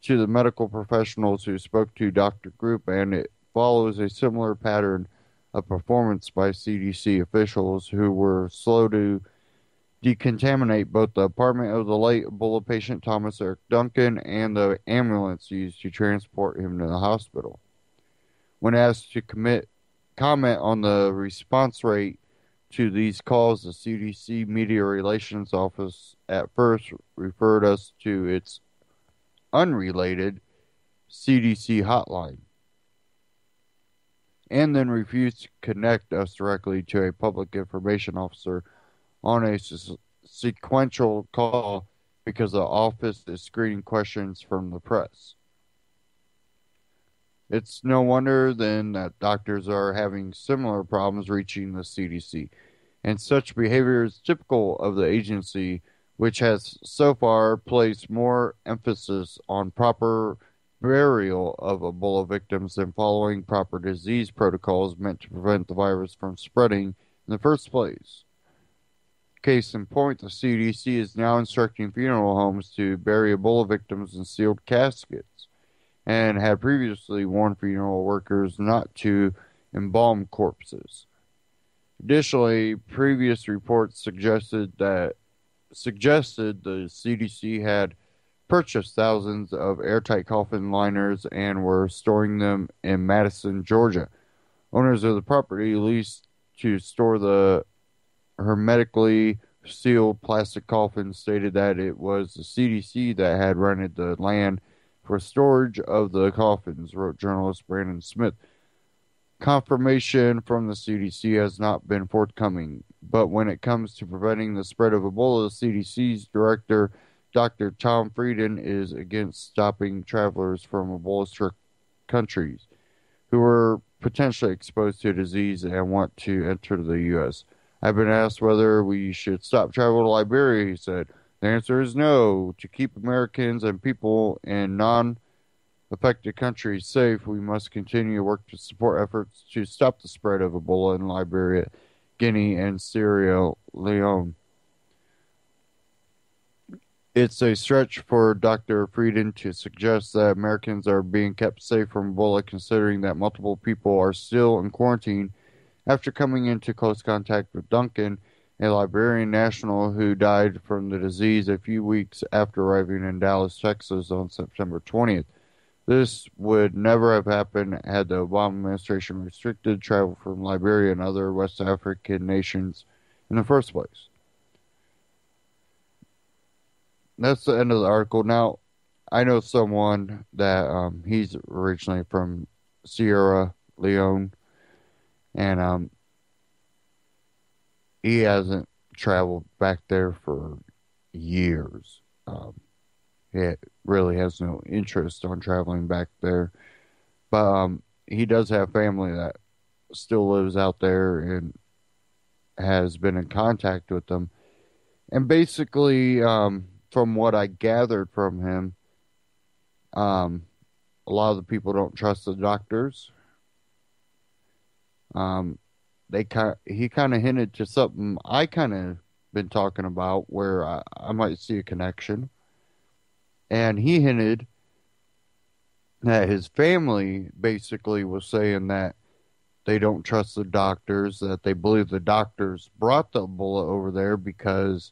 to the medical professionals who spoke to Dr. Group, and it follows a similar pattern of performance by CDC officials who were slow to decontaminate both the apartment of the late Ebola patient Thomas Eric Duncan and the ambulance used to transport him to the hospital. When asked to comment on the response rate to these calls, the CDC Media Relations Office at first referred us to its unrelated CDC hotline, and then refused to connect us directly to a public information officer on a sequential call because the office is screening questions from the press. It's no wonder then that doctors are having similar problems reaching the CDC, and such behavior is typical of the agency, which has so far placed more emphasis on proper burial of Ebola victims than following proper disease protocols meant to prevent the virus from spreading in the first place. Case in point, the CDC is now instructing funeral homes to bury Ebola victims in sealed caskets, and had previously warned funeral workers not to embalm corpses. Additionally, previous reports suggested the CDC had purchased thousands of airtight coffin liners and were storing them in Madison, Georgia. Owners of the property leased to store the hermetically sealed plastic coffin stated that it was the CDC that had rented the land for storage of the coffins, wrote journalist Brandon Smith. Confirmation from the CDC has not been forthcoming, but when it comes to preventing the spread of Ebola, CDC's director, Dr. Tom Frieden, is against stopping travelers from Ebola-struck countries who are potentially exposed to disease and want to enter the U.S. I've been asked whether we should stop travel to Liberia, he said. The answer is no. To keep Americans and people in non-affected countries safe, we must continue to work to support efforts to stop the spread of Ebola in Liberia, Guinea, and Sierra Leone. It's a stretch for Dr. Frieden to suggest that Americans are being kept safe from Ebola, considering that multiple people are still in quarantine after coming into close contact with Duncan, a Liberian national who died from the disease a few weeks after arriving in Dallas, Texas on September 20th. This would never have happened had the Obama administration restricted travel from Liberia and other West African nations in the first place. That's the end of the article. Now, I know someone that he's originally from Sierra Leone, and he hasn't traveled back there for years. He really has no interest on traveling back there, but he does have family that still lives out there and has been in contact with them. And basically, from what I gathered from him, a lot of the people don't trust the doctors. He kind of hinted to something I kind of been talking about, where I might see a connection. And he hinted that his family basically was saying that they don't trust the doctors, that they believe the doctors brought the Ebola over there because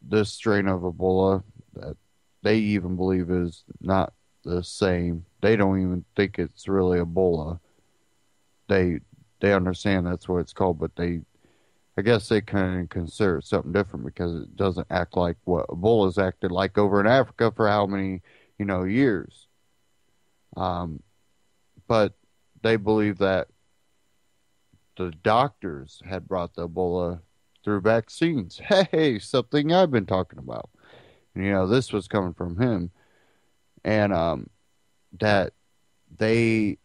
this strain of Ebola that they even believe is not the same. They don't even think it's really Ebola. They understand that's what it's called, but I guess they kind of consider it something different because it doesn't act like what Ebola's acted like over in Africa for how many, years. But they believe that the doctors had brought the Ebola through vaccines. Hey, something I've been talking about. And, this was coming from him. And that they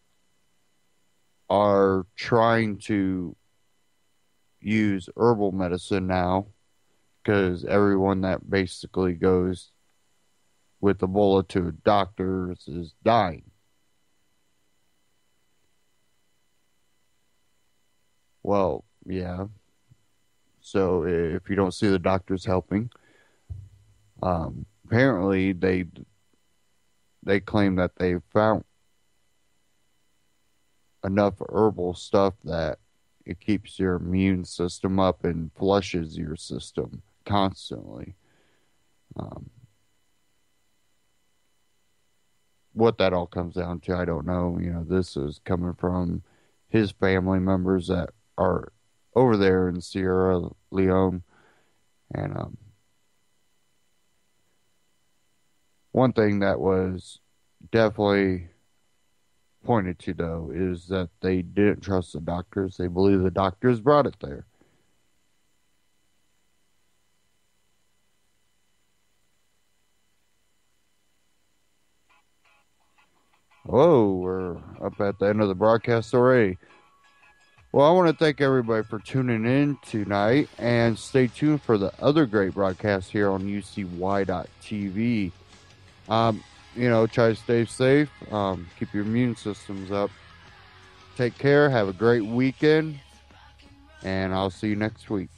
are trying to use herbal medicine now because everyone that basically goes with Ebola to doctors is dying. Well, yeah. So if you don't see the doctors helping, apparently they claim that they found enough herbal stuff that it keeps your immune system up and flushes your system constantly. What that all comes down to, I don't know. This is coming from his family members that are over there in Sierra Leone. And one thing that was definitely pointed to, though, is that they didn't trust the doctors. They believe the doctors brought it there. Whoa, we're up at the end of the broadcast already. Well, I want to thank everybody for tuning in tonight, and stay tuned for the other great broadcasts here on UCY.TV. Try to stay safe, keep your immune systems up. Take care, have a great weekend, and I'll see you next week.